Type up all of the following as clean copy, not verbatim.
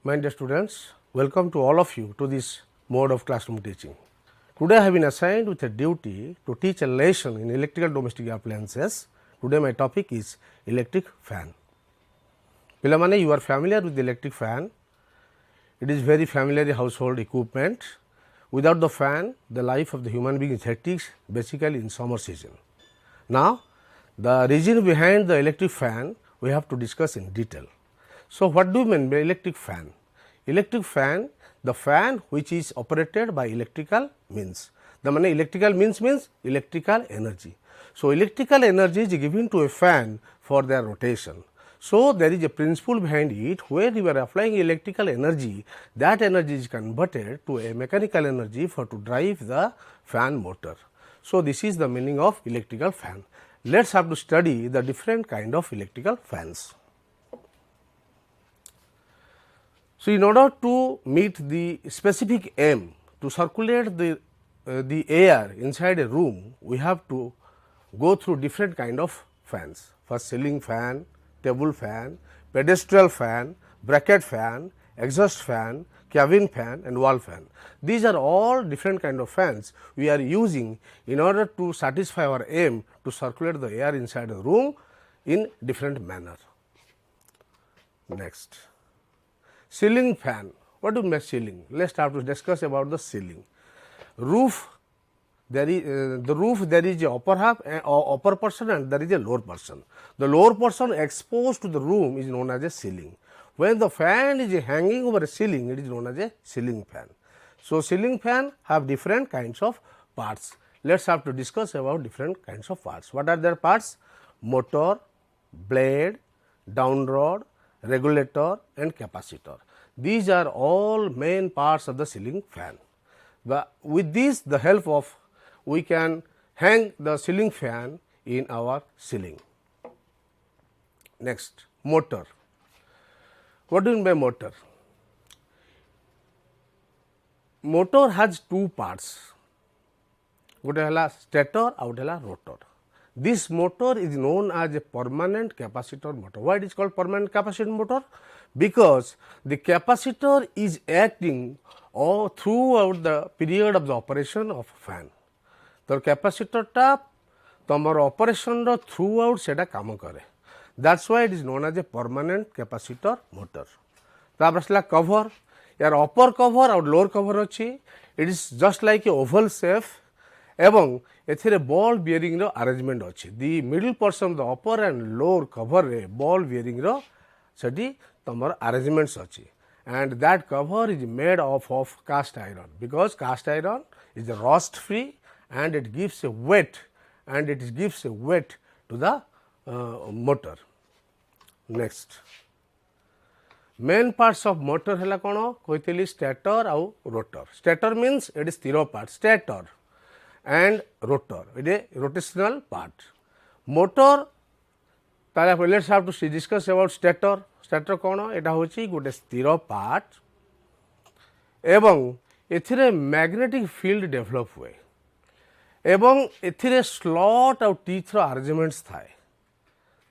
My dear students, welcome to all of you to this mode of classroom teaching. Today I have been assigned with a duty to teach a lesson in electrical domestic appliances. Today my topic is electric fan. Pilamane, you are familiar with the electric fan. It is very familiar household equipment. Without the fan, the life of the human being is hectic, basically in summer season. Now, the reason behind the electric fan we have to discuss in detail. So, what do you mean by electric fan? Electric fan, the fan which is operated by electrical means. The mean electrical means electrical energy. So, electrical energy is given to a fan for their rotation. So, there is a principle behind it where you are applying electrical energy, that energy is converted to a mechanical energy for to drive the fan motor. So, this is the meaning of electrical fan. Let us have to study the different kind of electrical fans. So, in order to meet the specific aim to circulate the air inside a room, we have to go through different kind of fans. First, ceiling fan, table fan, pedestal fan, bracket fan, exhaust fan, cabin fan and wall fan. These are all different kind of fans we are using in order to satisfy our aim to circulate the air inside the room in different manner. Next. Ceiling fan. What do you mean by ceiling? Let us start to discuss about the ceiling. Roof, there is a upper half or upper portion and there is a lower portion. The lower portion exposed to the room is known as a ceiling. When the fan is hanging over a ceiling, it is known as a ceiling fan. So, ceiling fan have different kinds of parts. Let us have to discuss about different kinds of parts. What are their parts? Motor, blade, down rod, regulator and capacitor. These are all main parts of the ceiling fan. With this, the help of we can hang the ceiling fan in our ceiling. Next, motor. What do you mean by motor? Motor has two parts. Gote hela stator, out hela rotor. This motor is known as a permanent capacitor motor. Why it is called permanent capacitor motor? Because the capacitor is acting all throughout the period of the operation of fan. The capacitor ta tomar operation ro throughout seda काम करे. That's why it is known as a permanent capacitor motor. तापर असला cover, यार upper cover और lower cover अच्छी. It is just like a oval shape. एवं एथिरे ball bearing रो अरेंजमेंट अछि. The middle portion the upper and lower cover रे बॉल बेयरिंग रो सेठी तमर अरेंजमेंट्स अछि. And that cover is made of cast iron because cast iron is rust free and it gives a weight to the motor. Next main parts of motor हैला कोन कहितली stator आउ rotor. Stator means it is स्थिर part stator and rotor, it is a rotational part. Motor, let us have to discuss about stator. Stator कौन एटा होची गोटे स्थिर part एवं एथिरे मैग्नेटिक फील्ड डेवलप हुए एवं एथिरे स्लॉट और टीथ रो अरेंजमेंट्स थाए.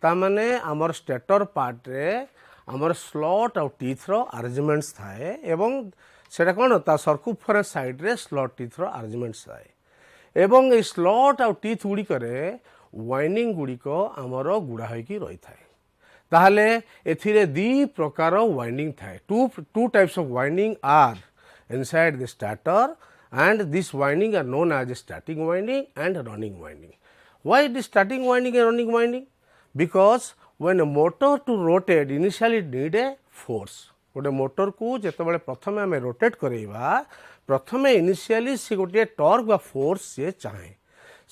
ता माने हमर स्टेटर पार्ट रे हमर स्लॉट और टीथ रो अरेंजमेंट्स थाए एवं सेटा कौन ता सर्कमफरेंस साइड रे स्लॉट टीथ रो अरेंजमेंट्स थाए एवं ए स्लॉट आउ टीथ गुड़िक वाइंडिंग गुड़िक आमर गुड़ा होकी रही थाए. ताहले एथिरे दी प्रकार वाइंडिंग थाए. Two types of winding are inside the starter and this winding are known as starting winding and running winding. Why it is starting winding and running winding? Because when a motor to rotate initially need a force. गोटे motor को जिते प्रथम आम rotate करवा प्रथमे initially सी गोटे torque बा force से चाहे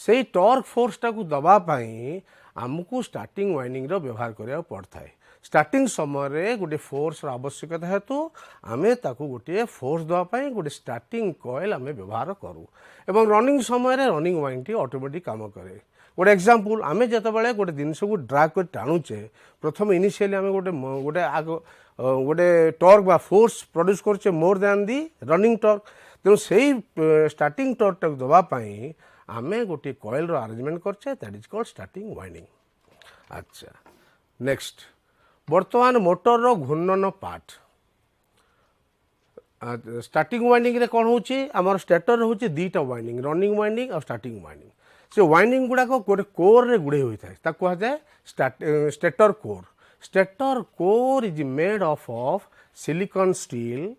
से टॉर्क फोर्स टाक दवापाई आमको स्टार्टिंग वाइंडिंग रो व्यवहार करा पड़ता है. स्टार्टिंग समय गोटे फोर्स आवश्यकता हेतु आमे ताकू गोटे फोर्स दवापाई गोटे स्टार्टिंग कॉइल आमे व्यवहार करूँ एवं रनिंग समय रनिंग वाइंड टी ऑटोमेटिक काम करे. गोटे एग्जांपल आमे जतबेले गोटे जिनस को ड्राग कर टाणुचे प्रथम इनिशियली आमे गोटे गोटे टॉर्क बा फोर्स प्रोड्यूस करछे मोर देन दी रनिंग टॉर्क. तेणु से स्टार्टिंग टॉर्क टाक दवापाई आमे गोटे कॉइल रो अरेंजमेंट करछे that is called starting winding. अच्छा नेक्स्ट बर्तमान मोटर रो घूर्णन पार्ट स्टार्टिंग वाइंडिंग रे कौन होची आमर स्टेटर होची दीटा वाइंडिंग रनिंग वाइंडिंग और स्टार्टिंग वाइंडिंग से वाइंडिंग गुड़ाक गोटे कोर रे गुड़े होता है कह जाए stator core stator core is made of silicon steel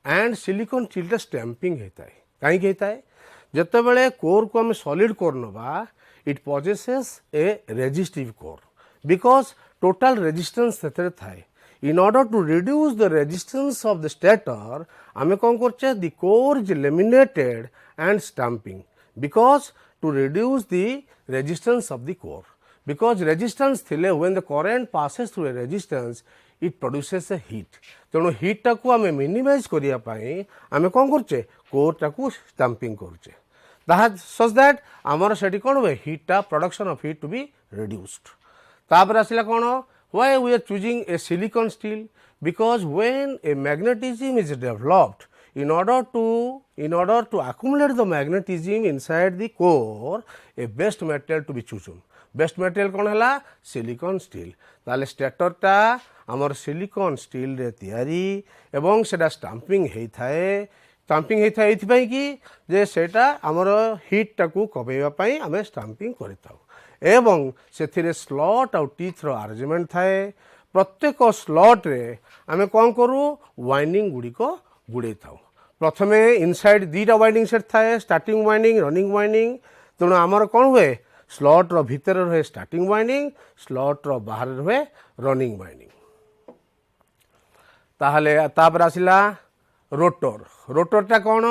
and silicon steel stamping होता है कहीं होता है जिते बड़े कोर को आम सॉलिड कोर नवा it possesses a resistive core because total resistance थाए in order to reduce the resistance of the stator आमे कौन करचे the core is laminated and stamping because to reduce the resistance of the core because resistance थिले when the current passes through a resistance it produces a heat तेणु heat टाकू आमे minimize करिया पाई आमे कौन करचे core टाकू stamping करचे such that आमर सेठी कौन हुए heat टा production of heat to be reduced तापर आसिला कौन why we are choosing a silicon steel because when a magnetism is developed in order to accumulate the magnetism inside the core a best material to be chosen best material कौन है silicon steel ताले stator टा आमर silicon steel रे तैयारी एवं सेटा stamping होता स्टाम्पिंग होता है कि जे सेटा आमर हिट टाकू कबेवा पाई आमे स्टाम्पिंग करताऊ एवं से स्लॉट आउ टीथ रो अरेंजमेंट थाए प्रत्येक स्लॉट रे आमे कौन करूँ वाइंडिंग गुड़िक गुड़े था प्रथमे इनसाइड दीटा वाइंडिंग सेट थाए स्टार्टिंग वाइंडिंग रनिंग वाइंडिंग तेणु आमर कौन हुए स्लॉट रो भितर रहे स्टार्टिंग वाइंडिंग स्लॉट रो बाहर रहे रनिंग वाइंडिंग ताहले तापर आसिला रोटर रोटरटा कौन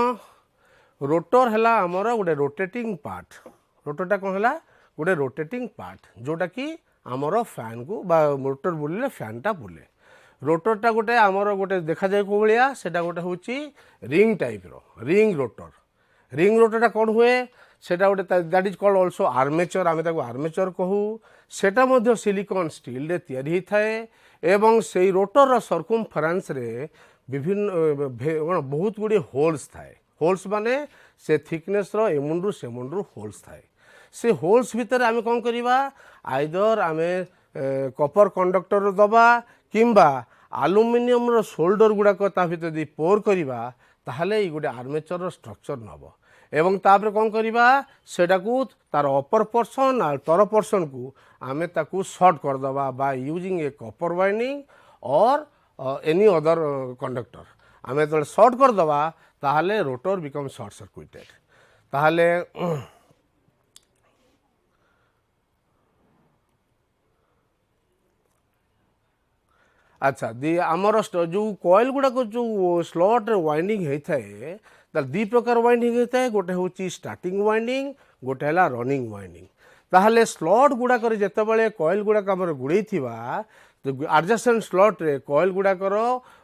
रोटर है आमर गोटे रोटेटिंग पार्ट रोटरटा कौन है गोटे रोटेटिंग पार्ट जोटा कि आमर फैन को बा मोटर बुलिले फैनटा बुले रोटरटा गोटे आमर गोटे देखा जाए को भाया सेटा गोटे हूँ रिंग टाइप रो रिंग रोटरटा कौन हुए सेटा गोटे that is called also armature आमे ताको आर्मेचर कहू सेटा मध्य सिलिकॉन स्टील रे तैयारी होता एवं से रोटर सर्कमफेरेंस रे विभिन्न बहुत गुड़ी होल्स थाए होल्स माने से थिकनेस रो एमुंडू सेमुंडू होल्स थाए से होल्स भितर आमे कौन करिबा आइदर आमे कपर कंडक्टर दबा किंबा आलुमिनियम रो सोल्डर गुड़ाक ता भितर दी पोर करिबा ताहले ई गोटे आर्मेचर रो स्ट्रक्चर नबो एवं तापर कौन करिबा सेटाकू तार अपर पोर्शन आ तर पोर्शन को आमे ताकू शॉर्ट कर दबा by using A Kapoor winding और एनी अदर कंडक्टर आमे तो शॉर्ट कर दबा ताहले रोटर बिकम शॉर्ट सर्किटेड ताहले अच्छा दी आमर जो कॉइल गुड़ाक जो स्लॉट वाइंडिंग होता है दी प्रकार वाइंडिंग होता है गोटे हूँ स्टार्टिंग वाइंडिंग गोटे है रनिंग वाइंडिंग ताहले स्लॉट गुड़ाक जिते बड़े कॉइल गुड़ाक आमर गुड़े आडजेसेंट स्लॉट रे कॉइल गुड़ाकर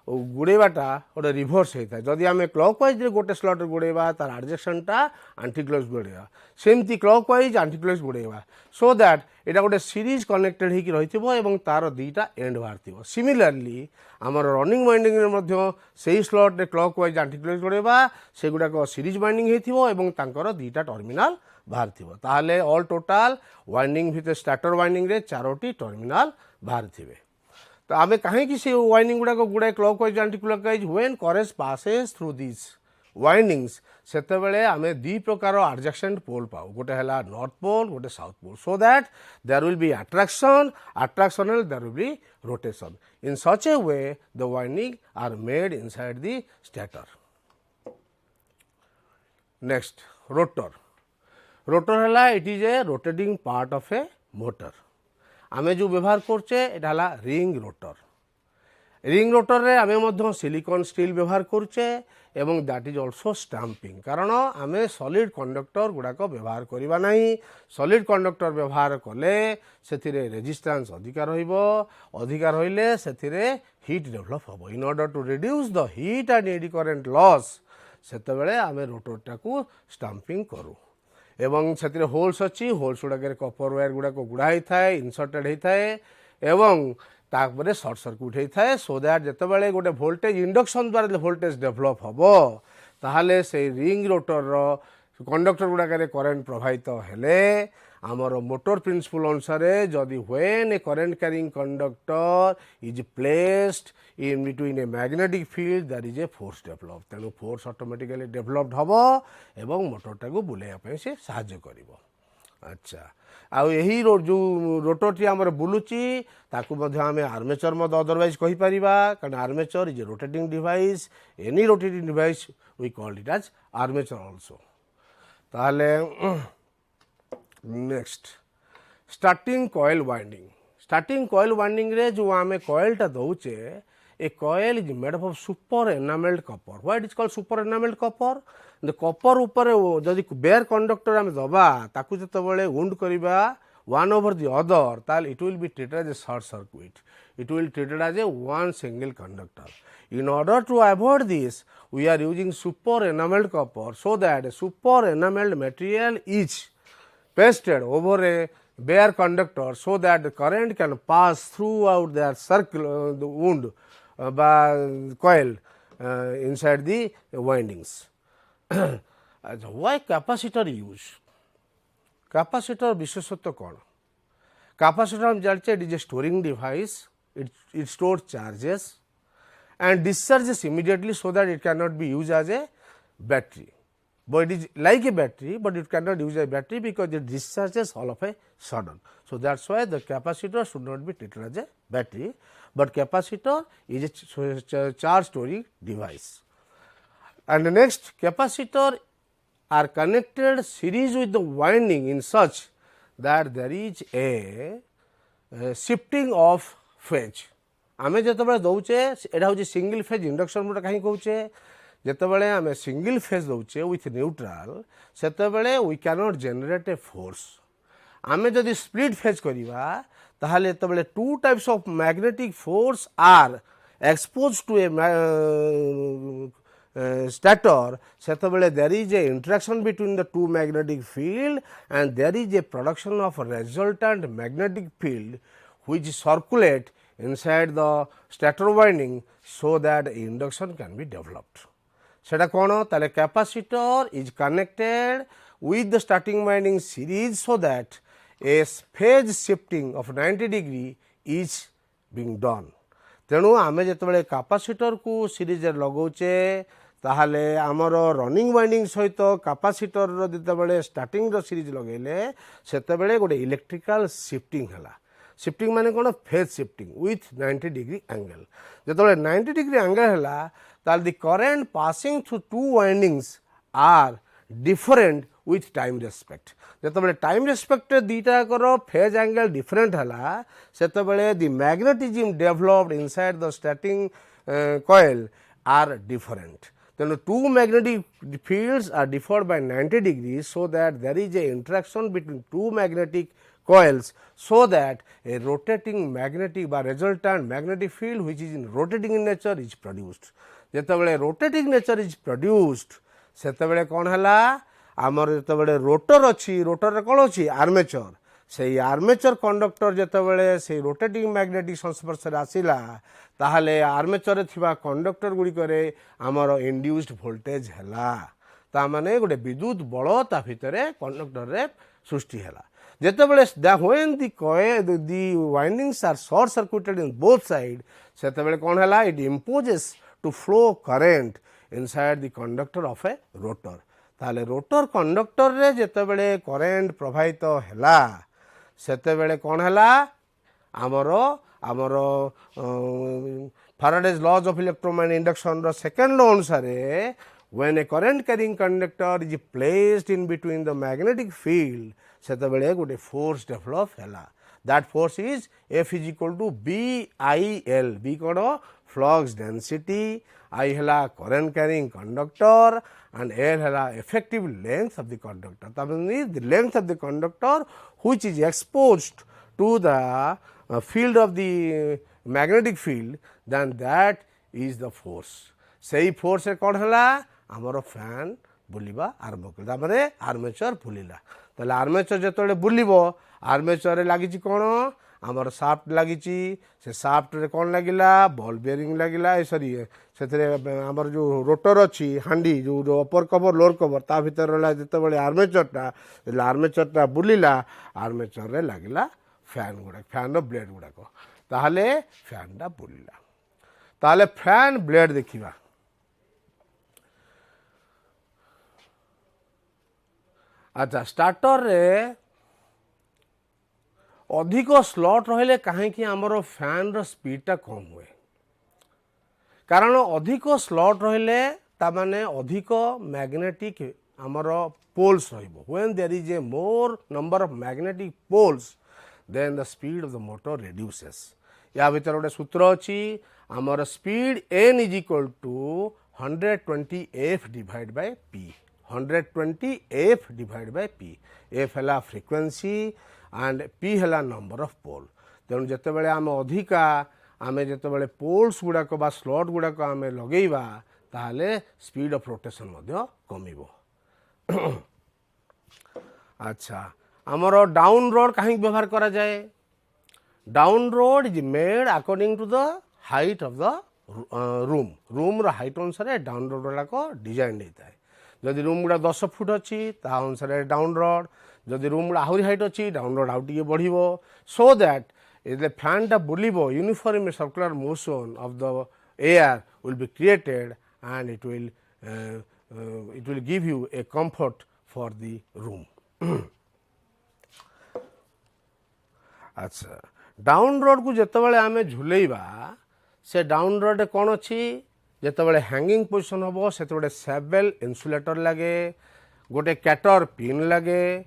गुड़ेबाटा गोटे रिभर्स होता है जदि आम क्लॉकवाइज गोटे स्लॉट गुड़ेबा तार आडजेसेंटा आंटी क्लॉक गुड़ेबा सेमती क्लॉकवाइज आंटी क्लॉक गुड़ेबा सो दैट एटा गोटे सीरीज कनेक्टेड होकर रही तार दीटा एंड बाहर सिमिलरली आमर रनिंग वाइंडिंग रे से स्लॉट रे क्लॉकवाइज आंटी क्लॉक गुड़ेबा से गुड़ाक सीरीज वाइंडिंग होकर दीटा टर्मिनाल बाहर ताहले ऑल टोटाल वाइंडिंग भितर स्टार्टर वाइंडिंग रे 4टी टर्मिनाल बाहर थिबे तो आमे कहीं से वाइंडिंग गुड़ाक गुड़ाए clockwise anti clockwise when current passes through this windings सेते बेले आमे दी प्रकार एडजेसेंट पोल पाऊ गोटे है नॉर्थ पोल गोटे south pole so that there will be attraction and there will be rotation in such a way the winding are made inside the stator next rotor है it is a rotating part of a motor आमे जो व्यवहार करचे एटा हला ring rotor रे आमे मध्य silicon steel व्यवहार करचे एवं दैट इज ऑल्सो स्टाम्पिंग कारण आमे सॉलिड कंडक्टर गुड़ाक व्यवहार करबा नहीं सॉलिड कंडक्टर व्यवहार कले सेथिरे रेजिस्टेंस अधिकार रहिले सेथिरे हीट डेवलप होबो in order to reduce the heat and eddy current loss सेते बेले आमे रोटरटा को स्टाम्पिंग करू एवं से होल्स अच्छी होल्स गुड़ाक कपर वायर गुड़ाक गुड़ा होता है इनसर्टेड होता है एवं तापर सर्ट सर्किट होता है सो दैट जिते बड़े गोटे वोल्टेज इंडक्शन द्वारा वोल्टेज डेभलप हम ताहले से रिंग रोटर कंडक्टर गुड़ाक करेन्ट प्रवाहित हेले आमर मोटर प्रिंसिपल अनुसार जदि when A current carrying conductor is placed in between a magnetic field that is a force develop तेणु फोर्स ऑटोमेटिकली डेभलप्ड हम एवं मोटरटा को बुलाइया से साहाय्य करिवो। अच्छा आउ यही जो रोटरटी आमर बुलूची ताकू मध्य आमे आर्मेचर मद अदरवाइज कहि परिबा कारण armature is a rotating device any rotating device we called it as armature also. ताहले नेक्स्ट स्टार्टिंग कॉइल वाइंडिंग रे जो आमे कॉइलटा दउचे a coil is made of super enamelled copper. Why it is called super enamelled copper the copper ऊपर जदि bare conductor आमे दबा ताकू जतबेले वुंड करिबा one over the other ताल it will be treated as a short circuit, it will treated as a one single conductor. In order to avoid this we are using super enameled copper so that a super enameled material is pasted over a bare conductor so that the current can pass throughout their circle the wound by coil inside the windings. Why capacitor use? Capacitor विशेषत्व कौन? Capacitor हम जानते हैं it is a storing device, it store charges and discharges immediately so that it cannot be used as a battery. But it is like a battery, but it cannot use a battery because it discharges all of a sudden. So that's why the capacitor should not be treated as a battery, but capacitor is a charge storing device. And the next, capacitor are connected series with the winding in such that there is a shifting of phase. आमे जितेबाला दौचे एटा हूँ single phase induction motor कहीं कौचे जितेबाला आमे single phase दौचे with neutral सेतेबाला we cannot generate a force. आमे जदि स्प्लिट फेज करिबा ताहाले जेतेबाला two types of magnetic force are expose to a stator सेतेबाला there is a interaction between the two magnetic field and there is a production of resultant magnetic field which circulate inside the stator winding so that induction can be developed. सेटा कौन ताले capacitor is connected with the starting winding series so that a phase shifting of 90 degree is being done. तेणु आमे जेतेबेले capacitor को series लगौचे ताहाले आमर running winding सहित कैपेसिटर रो जेतेबेले स्टार्टिंग रो सीरीज लगेले सेतेबेले गोटे इलेक्ट्रिकल शिफ्टिंग हला। शिफ्टिंग माने कौन phase shifting with 90 degree angle जो 90 डिग्री एंगल है ताल the current passing through two windings are different with time respect जो टाइम रेस्पेक्ट दीटा कर फेज एंगल डिफरेंट है से the magnetism developed inside the starting coil are different तेणु two magnetic fields are deferred bye 90 degree so that there is a interaction between two magnetic coils so that a rotating magnetic by resultant magnetic field which is in rotating in nature is produced. जेतेबेले rotating nature is produced सेतेबेले कौन हला आमर जेतेबेले rotor अच्छी rotor रे कौन अच्छी armature से armature conductor जेतेबेले से rotating magnetic संस्पर्श रे आसिला ताहाले आर्मेचर रे थिबा कंडक्टर गुडी करे आमर इंड्यूस्ड वोल्टेज हला ता माने गोटे विद्युत बल ता भितरे कंडक्टर रे सृष्टि हला। जेतेबेले when the windings are short circuited in both sides सेतेबेले कौन हला it imposes to flow current inside the conductor of a rotor। ताले रोटर कंडक्टर रे जेतेबेले करंट प्रवाहित हला सेतेबेले कौन हला आमर Faraday's laws of electromagnetic induction रो सेकंड लॉ अनुसार when a current carrying conductor is placed in between the magnetic field सेतेबेले गोटे फोर्स डेभलप हैला that force is F is equal to BIL B कौन फ्लक्स डेंसिटी I हैला current carrying conductor and L हैला effective length of the conductor that means the length of the conductor which is exposed to the field of the magnetic field then that is the force. सेही force कौन हैला आमर fan बुलिबा आरंभ कर माने armature बुलिला ताले armature जेतबेले बुलिबो armature रे लागिछि कोन आमर साफ्ट लगी से साफ्ट रे कौन लगिला बॉल बेरिंग लगिला सॉरी से आमर जो रोटर अच्छी हांडी जो अपर कवर लोअर कवर ता भीतर रहा जिते आर्मेचरटा आर्मेचरटा बुलिला आर्मेचर रे लगिला फैन गुड़ा फैन ब्लेड गुड़ाक ताहले फैनटा बुलिला ताहले फैन ब्लेड देखिबा अच्छा स्टार्टर रे अधिक स्लॉट रहिले कहीं आमर फैन रो स्पीडटा कम हुए कारण अधिक स्लॉट रहिले तामाने अधिक मैग्नेटिक आमर पोल्स रहिबो when there is a more number of magnetic poles then the speed of the motor reduces या भीतर गोटे सूत्र अछि आमर speed n is equal to 120 f divide by p 120 f divide by p f है frequency and p है number of pole तेणु जिते बड़े आम अधिका आम जिते बड़े पोल्स गुड़ाक बा स्लॉट गुड़ाक आम लगेबा ताहले स्पीड ऑफ रोटेशन कमिबो अच्छा आमर डाउन रोड कहीं व्यवहार करा जाए down rod is made according to the height of the room room रो हाइट अनुसार डाउन रोड गुड़ाक डिजाइन होता है जदि रूम गुड़ा 10 फुट अच्छी ता अनुसार डाउन रोड जदि रूम गुड़ा आहरी हाइट अच्छी डाउन रोड आउ टिके बढ़िबो सो दैट इज फैन टा बुलिबो uniform circular motion of the air will be created and it will give you a comfort for the room अच्छा डाउन रोड को जितेबाला आम झुलेबा से डाउन रोड कौन अच्छी जितेबाला हैंगिंग पोजिशन हम से गोटे सेवेल इन्सुलेटर लगे गोटे कैटर पिन लगे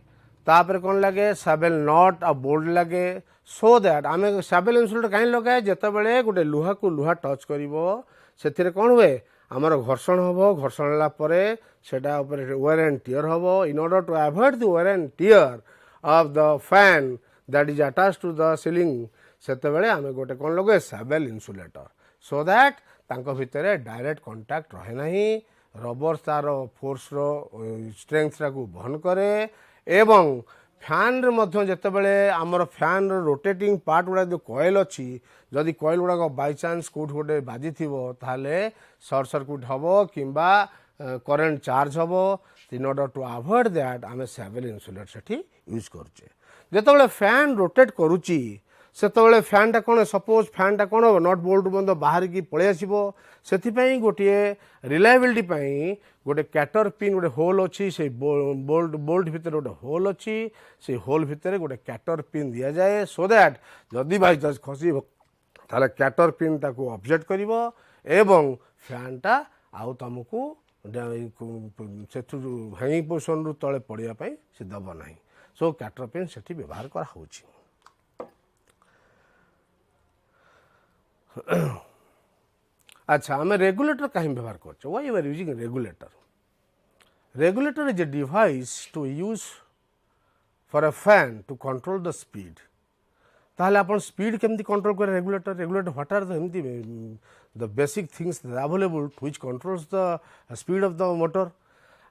तापर कौन लगे सेवेल नट आ बोल्ट लगे सो दैट आम सेवेल इन्सुलेटर कहीं लगाए जितेबाला गोटे लुहा को लुहा टच कर कौन हुए आमर घर्षण हम घर्षण होगा वेयर एंड टियर हम in order to avoid the wear and tear of the fan that is attach to the ceiling से आम गोटे कौन लगे सेवेल इन्सुलेटर सो दैट तांको भितर डायरेक्ट कांटेक्ट रहे नहीं रबर तार फोर्स रो स्ट्रेंथ को बहन करे एवं फैन रे मध्य जितेबाला आमर फैन रोटेटिंग पार्ट गुड़ा जो कॉइल अच्छी जदि कॉइल गुड़ाक बाय चांस कोट गोटे बाजी ताहले सर्ट सर्किट हम कि करेन्ट चार्ज हम in order to avoid that आम सेवेल इन्सुलेटर से यूज करुचे जितेबाला फैन रोटेट करुची सेतबेले फैनटा कौन सपोज फैनटा कौन हम नट बोल्ट बंद बाहर की पलि आसो से गोटे रिलायबिलिटी गोटे कैटर पिन गोटे होल अच्छी से बोल्ट भितर गोटे होल अच्छी से होल भितर गोटे कैटर पिन दि जाए सो दैट जदि बाई चांस खसी ताले कैटर पिन ताको ऑब्जेक्ट करिवो एवं फैनटा आउ तुमको हैंगिंग पोजिशन रु तले पड़ापी से दब ना सो कैटर पिन से व्यवहार करा होची अच्छा आम रेगुलेटर कहीं व्यवहार कर why you are using regulator regulator is a device to use for a fan to control the speed ताहले आपण स्पीड केमती कंट्रोल करे regulator regulator what are the एमती the basic things available which controls the speed of the motor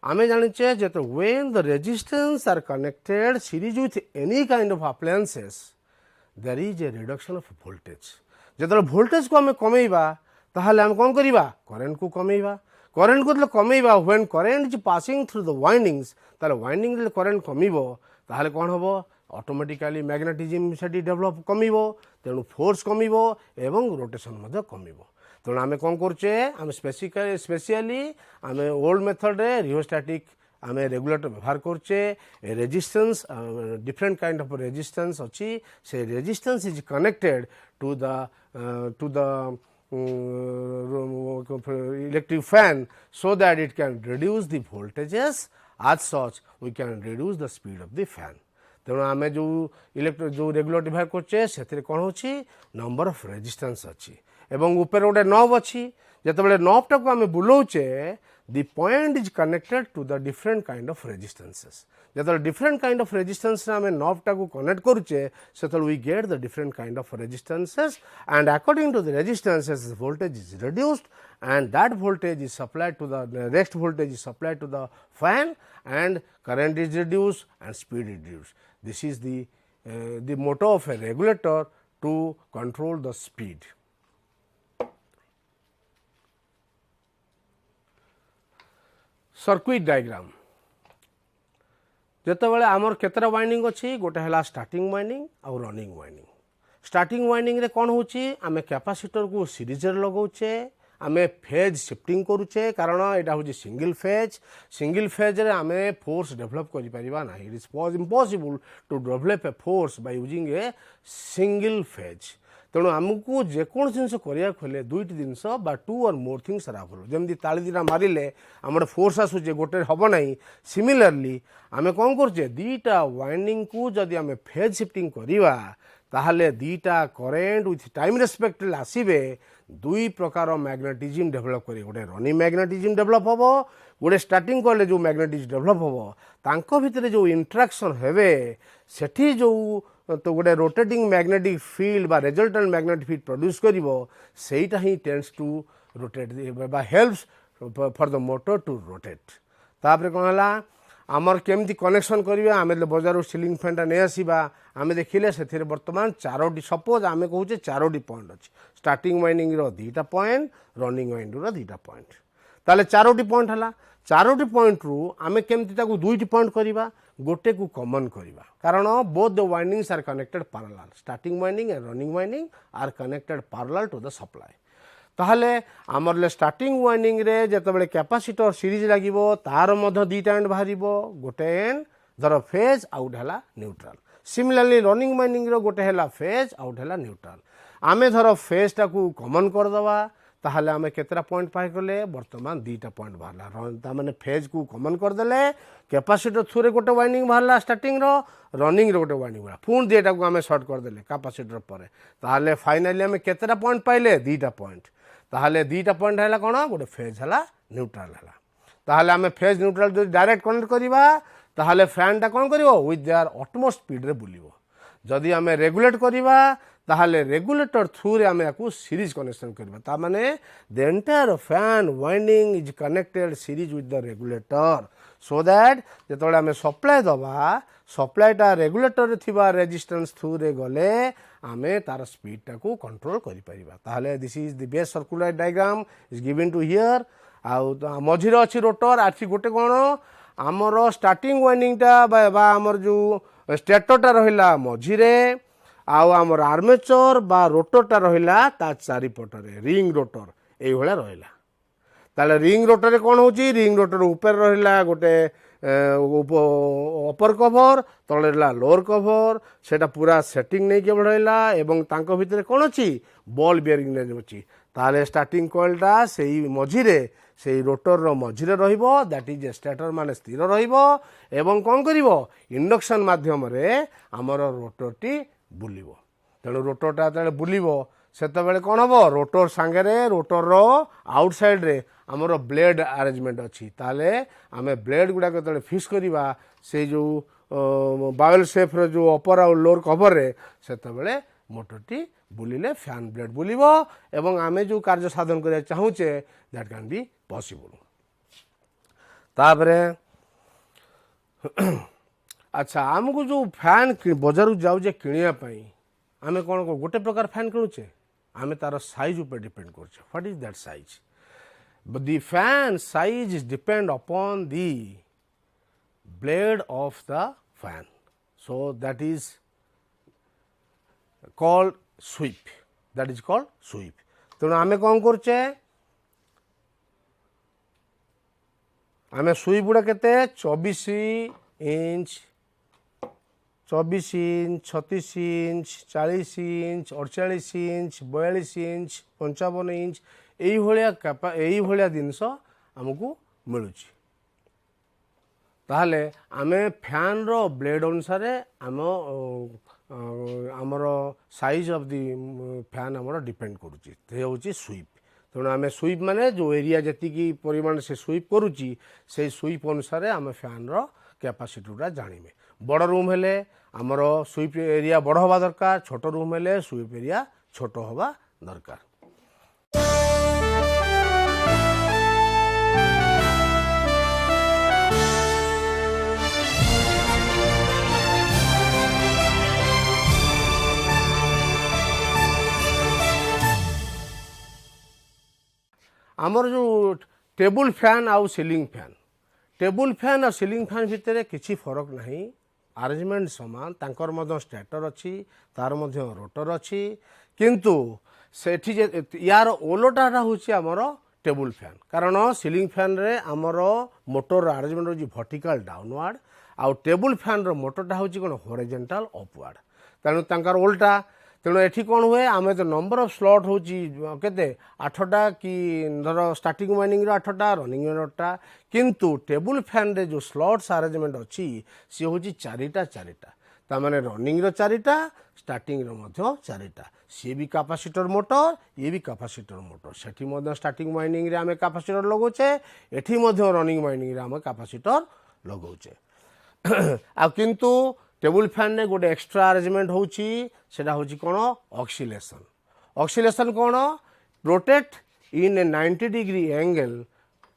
आमे जानिचे जे तो when the resistance are connected series with any kind of appliances there is a reduction of voltage जो voltage को आम कमेबा ताहले आम कौन करिबा करेंट को कमेबा करेंट को कमेबा when current is passing through the windings ताले वाइंडिंग रे करेंट कमिबो ताहले कौन हबो ऑटोमेटिकली मैग्नेटिज्म से डेवलप कमिबो तेणु फोर्स कमिबो एवं रोटेशन मध्य कमिबो तेणु आम कौन करचे आम स्पेशली आम ओल्ड मेथड रे रियोस्टैटिक आम रेगुलेटर व्यवहार करचे resistance different kind of resistance अच्छी से resistance is connected to the electric fan so that it can reduce the voltages as such we can reduce the speed of the fan तेणु आम जो electric जो regulator व्यवहार करचे से कौन हो नंबर ऑफ रेजिस्टेंस अच्छी एवं ऊपर गोटे नब अच्छी जितेबाला नबटा को आम बुलाऊचे the point is connected to the different kind of resistances जब different kind of resistance आम knob टाको connect करुचे से we get the different kind of resistances and according to the resistances voltage is reduced and that voltage is supplied to the next voltage is supplied to the fan and current is reduced and speed is reduced. This is the the motor of a regulator to control the speed. Circuit diagram. ଯେତେବେଳେ ଆମର କେତେଟା ୱାଇଣ୍ଡିଂ ଅଛି ଗୋଟେ ହେଲା starting ୱାଇଣ୍ଡିଂ ଆଉ running ୱାଇଣ୍ଡିଂ starting ୱାଇଣ୍ଡିଂରେ କ'ଣ ହେଉଛି ଆମେ କ୍ୟାପାସିଟରକୁ ସିରିଜରେ ଲଗାଉଛେ ଆମେ ଫେଜ୍ ସିଫ୍ଟିଂ କରୁଛେ କାରଣ ଏଇଟା ହେଉଛି ସିଙ୍ଗିଲ୍ ଫେଜ୍ରେ ଆମେ ଫୋର୍ସ ଡେଭଲପ୍ କରିପାରିବା ନାହିଁ it is impossible to develop a force by using a single phase ତେଣୁ ଆମକୁ ଯେକୌଣସି ଜିନିଷ କରିବାକୁ ହେଲେ ଦୁଇଟି ଜିନିଷ ବା ଟୁ ଅର୍ ମୋର୍ ଥିଙ୍ଗସ୍ ରାଫଲ୍ ଯେମିତି ତାଳି ଦୁଇଟା ମାରିଲେ ଆମର ଫୋର୍ସ ଆସୁଛେ ଗୋଟେ ହେବ ନାହିଁ ସିମିଲାରଲି ଆମେ କ'ଣ କରୁଛେ ଦୁଇଟା ୱାଇଣ୍ଡିଂକୁ ଯଦି ଆମେ ଫେଜ୍ ସିଫ୍ଟିଂ କରିବା ତାହେଲେ ଦୁଇଟା କରେଣ୍ଟ ୱିଥ୍ ଟାଇମ୍ ରେସ୍ପେକ୍ଟରେ ଆସିବେ ଦୁଇ ପ୍ରକାର ମ୍ୟାଗ୍ନେଟିଜିମ୍ ଡେଭଲପ୍ କରିବେ ଗୋଟେ ରନିଂ ମ୍ୟାଗ୍ନେଟିଜିମ୍ ଡେଭଲପ୍ ହେବ ଗୋଟେ ଷ୍ଟାର୍ଟିଂ କଲେ ଯେଉଁ ମ୍ୟାଗ୍ନେଟିଜିମ୍ ଡେଭଲପ୍ ହେବ ତାଙ୍କ ଭିତରେ ଯେଉଁ ଇଣ୍ଟ୍ରାକ୍ସନ୍ ହେବେ ସେଠି ଯେଉଁ ତ ଗୋଟେ ରୋଟେଟିଂ ମ୍ୟାଗ୍ନେଟିକ୍ ଫିଲ୍ଡ ବା ରେଜଲ୍ଟାଣ୍ଟ ମ୍ୟାଗ୍ନେଟିକ୍ ଫିଲ୍ଡ ପ୍ରଡ୍ୟୁସ୍ କରିବ ସେଇଟା ହିଁ ଟେନ୍ସ ଟୁ ରୋଟେଟ୍ ବା helps for the motor to rotate ତାପରେ କ'ଣ ହେଲା ଆମର କେମିତି କନେକ୍ସନ୍ କରିବା ଆମେ ବଜାରରୁ ସିଲିଂ ଫ୍ୟାନ୍ଟା ନେଇ ଆସିବା ଆମେ ଦେଖିଲେ ସେଥିରେ ବର୍ତ୍ତମାନ ଚାରୋଟି ସପୋଜ୍ ଆମେ କହୁଛେ ଚାରୋଟି ପଏଣ୍ଟ ଅଛି ଷ୍ଟାର୍ଟିଂ ୱାଇଣ୍ଡିଂର ଦୁଇଟା ପଏଣ୍ଟ ରନିଂ ୱାଇଣ୍ଡିଂର ଦୁଇଟା ପଏଣ୍ଟ ତାହେଲେ ଚାରୋଟି ପଏଣ୍ଟ ହେଲା ଚାରୋଟି ପଏଣ୍ଟରୁ ଆମେ କେମିତି ତାକୁ ଦୁଇଟି ପଏଣ୍ଟ କରିବା ଗୋଟେକୁ କମନ୍ କରିବା କାରଣ both the windings are connected parallel starting winding and running winding are connected parallel to the supply ତାହେଲେ ଆମର ଷ୍ଟାର୍ଟିଂ ୱାଇଣ୍ଡିଂରେ ଯେତେବେଳେ କ୍ୟାପାସିଟର ସିରିଜ୍ ଲାଗିବ ତାର ମଧ୍ୟ ଦୁଇଟା ଏଣ୍ଡ ବାହାରିବ ଗୋଟେ ଏଣ୍ଡ ଧର ଫେଜ୍ ଆଉ ଗୋଟେ ହେଲା ନ୍ୟୁଟ୍ରାଲ୍ ସିମିଲାରଲି ରନିଂ ୱାଇଣ୍ଡିଂର ଗୋଟେ ହେଲା ଫେଜ୍ ଆଉ ଗୋଟେ ହେଲା ନ୍ୟୁଟ୍ରାଲ୍ ଆମେ ଧର ଫେଜ୍ଟାକୁ କମନ୍ କରିଦେବା ତାହେଲେ ଆମେ କେତେଟା ପଏଣ୍ଟ ପାଇଗଲେ ବର୍ତ୍ତମାନ ଦୁଇଟା ପଏଣ୍ଟ ବାହାରିଲା ତାମାନେ ଫେଜ୍କୁ କମନ୍ କରିଦେଲେ କ୍ୟାପାସିଟର ଥ୍ରୁରେ ଗୋଟେ ୱାଇଣ୍ଡିଂ ବାହାରିଲା ଷ୍ଟାର୍ଟିଂର ରନିଂର ଗୋଟେ ୱାଇଣ୍ଡିଂ ବାହାରିଲା ପୁଣି ଦୁଇଟାକୁ ଆମେ ସର୍ଟ କରିଦେଲେ କ୍ୟାପାସିଟର ପରେ ତାହେଲେ ଫାଇନାଲି ଆମେ କେତେଟା ପଏଣ୍ଟ ପାଇଲେ ଦୁଇଟା ପଏଣ୍ଟ ତାହେଲେ ଦୁଇଟା ପଏଣ୍ଟ ହେଲା କ'ଣ ଗୋଟେ ଫେଜ୍ ହେଲା ନ୍ୟୁଟ୍ରାଲ୍ ହେଲା ତାହେଲେ ଆମେ ଫେଜ୍ ନ୍ୟୁଟ୍ରାଲ୍ ଯଦି ଡାଇରେକ୍ଟ କନେକ୍ଟ କରିବା ତାହେଲେ ଫ୍ୟାନ୍ଟା କ'ଣ କରିବ ୱିଥ୍ ଦେୟାର ଅଟମୋଷ୍ଟ ସ୍ପିଡ଼ରେ ବୁଲିବ ଯଦି ଆମେ ରେଗୁଲେଟ୍ କରିବା ତାହେଲେ ରେଗୁଲେଟର ଥ୍ରୁରେ ଆମେ ୟାକୁ ସିରିଜ୍ କନେକ୍ସନ୍ କରିବା ତାମାନେ the entire fan winding is connected series with the regulator so that ଯେତେବେଳେ ଆମେ ସପ୍ଲାଏ ଦେବା ସପ୍ଲାଏଟା ରେଗୁଲେଟରରେ ଥିବା ରେଜିଷ୍ଟାନ୍ସ ଥ୍ରୁରେ ଗଲେ ଆମେ ତାର ସ୍ପିଡ଼ଟାକୁ କଣ୍ଟ୍ରୋଲ୍ କରିପାରିବା ତାହେଲେ this is the best circular diagram is given two here ଆଉ ମଝିରେ ଅଛି ରୋଟର ଆଛି ଗୋଟେ କ'ଣ ଆମର ଷ୍ଟାର୍ଟିଂ ୱାଇଣ୍ଡିଂଟା ବା ଆମର ଯେଉଁ ଷ୍ଟେଟରଟା ରହିଲା ମଝିରେ ଆଉ ଆମର ଆର୍ମେଚର ବା ରୋଟରଟା ରହିଲା ତା ଚାରିପଟରେ ରିଙ୍ଗ ରୋଟର ଏଇଭଳିଆ ରହିଲା ତାହେଲେ ରିଙ୍ଗ ରୋଟରରେ କ'ଣ ହେଉଛି ରିଙ୍ଗ ରୋଟର ଉପରେ ରହିଲା ଗୋଟେ ଅପର କଭର ତଳେ ରହିଲା ଲୋଅର କଭର ସେଇଟା ପୁରା ସେଟିଂ ନେଇକି ରହିଲା ଏବଂ ତାଙ୍କ ଭିତରେ କ'ଣ ଅଛି ବଲ୍ ବିୟରିଂ ଅଛି ତାହେଲେ ଷ୍ଟାର୍ଟିଂ କଏଲ୍ଟା ସେଇ ମଝିରେ ସେଇ ରୋଟରର ମଝିରେ ରହିବ ଦ୍ୟାଟ୍ ଇଜ୍ ଷ୍ଟାର୍ଟର ମାନେ ସ୍ଥିର ରହିବ ଏବଂ କ'ଣ କରିବ ଇଣ୍ଡକ୍ସନ୍ ମାଧ୍ୟମରେ ଆମର ରୋଟରଟି ବୁଲିବ ତେଣୁ ରୋଟରଟା ଯେତେବେଳେ ବୁଲିବ ସେତେବେଳେ କ'ଣ ହେବ ରୋଟର ସାଙ୍ଗରେ ରୋଟରର ଆଉଟସାଇଡ଼୍ରେ ଆମର ବ୍ଲେଡ୍ ଆରେଞ୍ଜମେଣ୍ଟ ଅଛି ତାହେଲେ ଆମେ ବ୍ଲେଡ୍ ଗୁଡ଼ାକ ଯେତେବେଳେ ଫିକ୍ସ କରିବା ସେଇ ଯେଉଁ ବାୱେଲ୍ ସେପ୍ର ଯେଉଁ ଅପର ଆଉ ଲୋଅର କଭରରେ ସେତେବେଳେ ମୋଟରଟି ବୁଲିଲେ ଫ୍ୟାନ୍ ବ୍ଲେଡ୍ ବୁଲିବ ଏବଂ ଆମେ ଯେଉଁ କାର୍ଯ୍ୟ ସାଧନ କରିବାକୁ ଚାହୁଁଛେ ଦ୍ୟାଟ୍ କ୍ୟାନ୍ ବି ପସିବୁଲ୍ ତାପରେ ଆଚ୍ଛା ଆମକୁ ଯେଉଁ ଫ୍ୟାନ୍ ବଜାରକୁ ଯାଉଛେ କିଣିବା ପାଇଁ ଆମେ କ'ଣ ଗୋଟେ ପ୍ରକାର ଫ୍ୟାନ୍ କିଣୁଛେ ଆମେ ତାର ସାଇଜ୍ ଉପରେ ଡିପେଣ୍ଡ କରୁଛେ what is that size the fan size is depend upon the blade of the fan so that is called sweep that is called sweep ତେଣୁ ଆମେ କ'ଣ କରୁଛେ ଆମେ ସୁଇପ୍ ଗୁଡ଼ା କେତେ 24 inch 36 inch 40 inch 48 inch 42 inch 55 inch ଏଇଭଳିଆ ଜିନିଷ ଆମକୁ ମିଳୁଛି ତାହେଲେ ଆମେ ଫ୍ୟାନ୍ର ବ୍ଲେଡ୍ ଅନୁସାରେ ଆମର ସାଇଜ୍ ଅଫ୍ ଦି ଫ୍ୟାନ୍ ଆମର ଡିପେଣ୍ଡ କରୁଛି ସେ ହେଉଛି ସୁଇପ୍ ତେଣୁ ଆମେ ସୁଇପ୍ ମାନେ ଯେଉଁ ଏରିଆ ଯେତିକି ପରିମାଣରେ ସେ ସୁଇପ୍ କରୁଛି ସେଇ ସୁଇପ୍ ଅନୁସାରେ ଆମେ ଫ୍ୟାନ୍ର କ୍ୟାପାସିଟିଟା ଜାଣିବେ ବଡ଼ ରୁମ୍ ହେଲେ ଆମର ସୁଇପ୍ ଏରିଆ ବଡ଼ ହେବା ଦରକାର ଛୋଟ ରୁମ୍ ହେଲେ ସୁଇପ୍ ଏରିଆ ଛୋଟ ହେବା ଦରକାର आमर जो टेबुल फैन आउ सीलिंग फैन, टेबुल फैन और सीलिंग फैन भितर किसी फरक नहीं, अरेंजमेंट समान, तांकर मध्य स्टेटर अच्छी, तार मध्य रोटर अच्छी, किंतु सेठी यार ओलोटाटा होची आमर टेबुल फैन, कारण सीलिंग फैन रे आमर मोटर अरेंजमेंट होची वर्टिकल डाउनवर्ड, आउ टेबुल फैन रो मोटरटा होची कोन हॉरिजॉन्टल अपवर्ड, तेणु तांकर ओल्टा, तेणु एठी कौन हुए आम तो नंबर ऑफ स्लॉट हूँ केते 8टा कि धर स्टार्टिंग वाइंडिंग 8टा रनिंग 8टा, किंतु टेबुल फैन रे जो स्लॉट्स अरेंजमेंट अच्छी सी हूँ 4टा 4टा, तामाने रनिंग रो 4टा, स्टार्टिंग रो मध्य 4टा, सी भी कैपेसिटर मोटर, ये भी कैपेसिटर मोटर, सेठी मध्य स्टार्टिंग वाइंडिंग रे आमे कैपेसिटर लगौचे, एठी मध्य रनिंग वाइंडिंग रे आमे कैपेसिटर लगौचे। आ किंतु टेबुल फैन ने गोटे एक्स्ट्रा अरेंजमेंट होची, सेटा होची कोन ऑक्सिलेशन, ऑक्सिलेशन कोन rotate in a 90 degree angle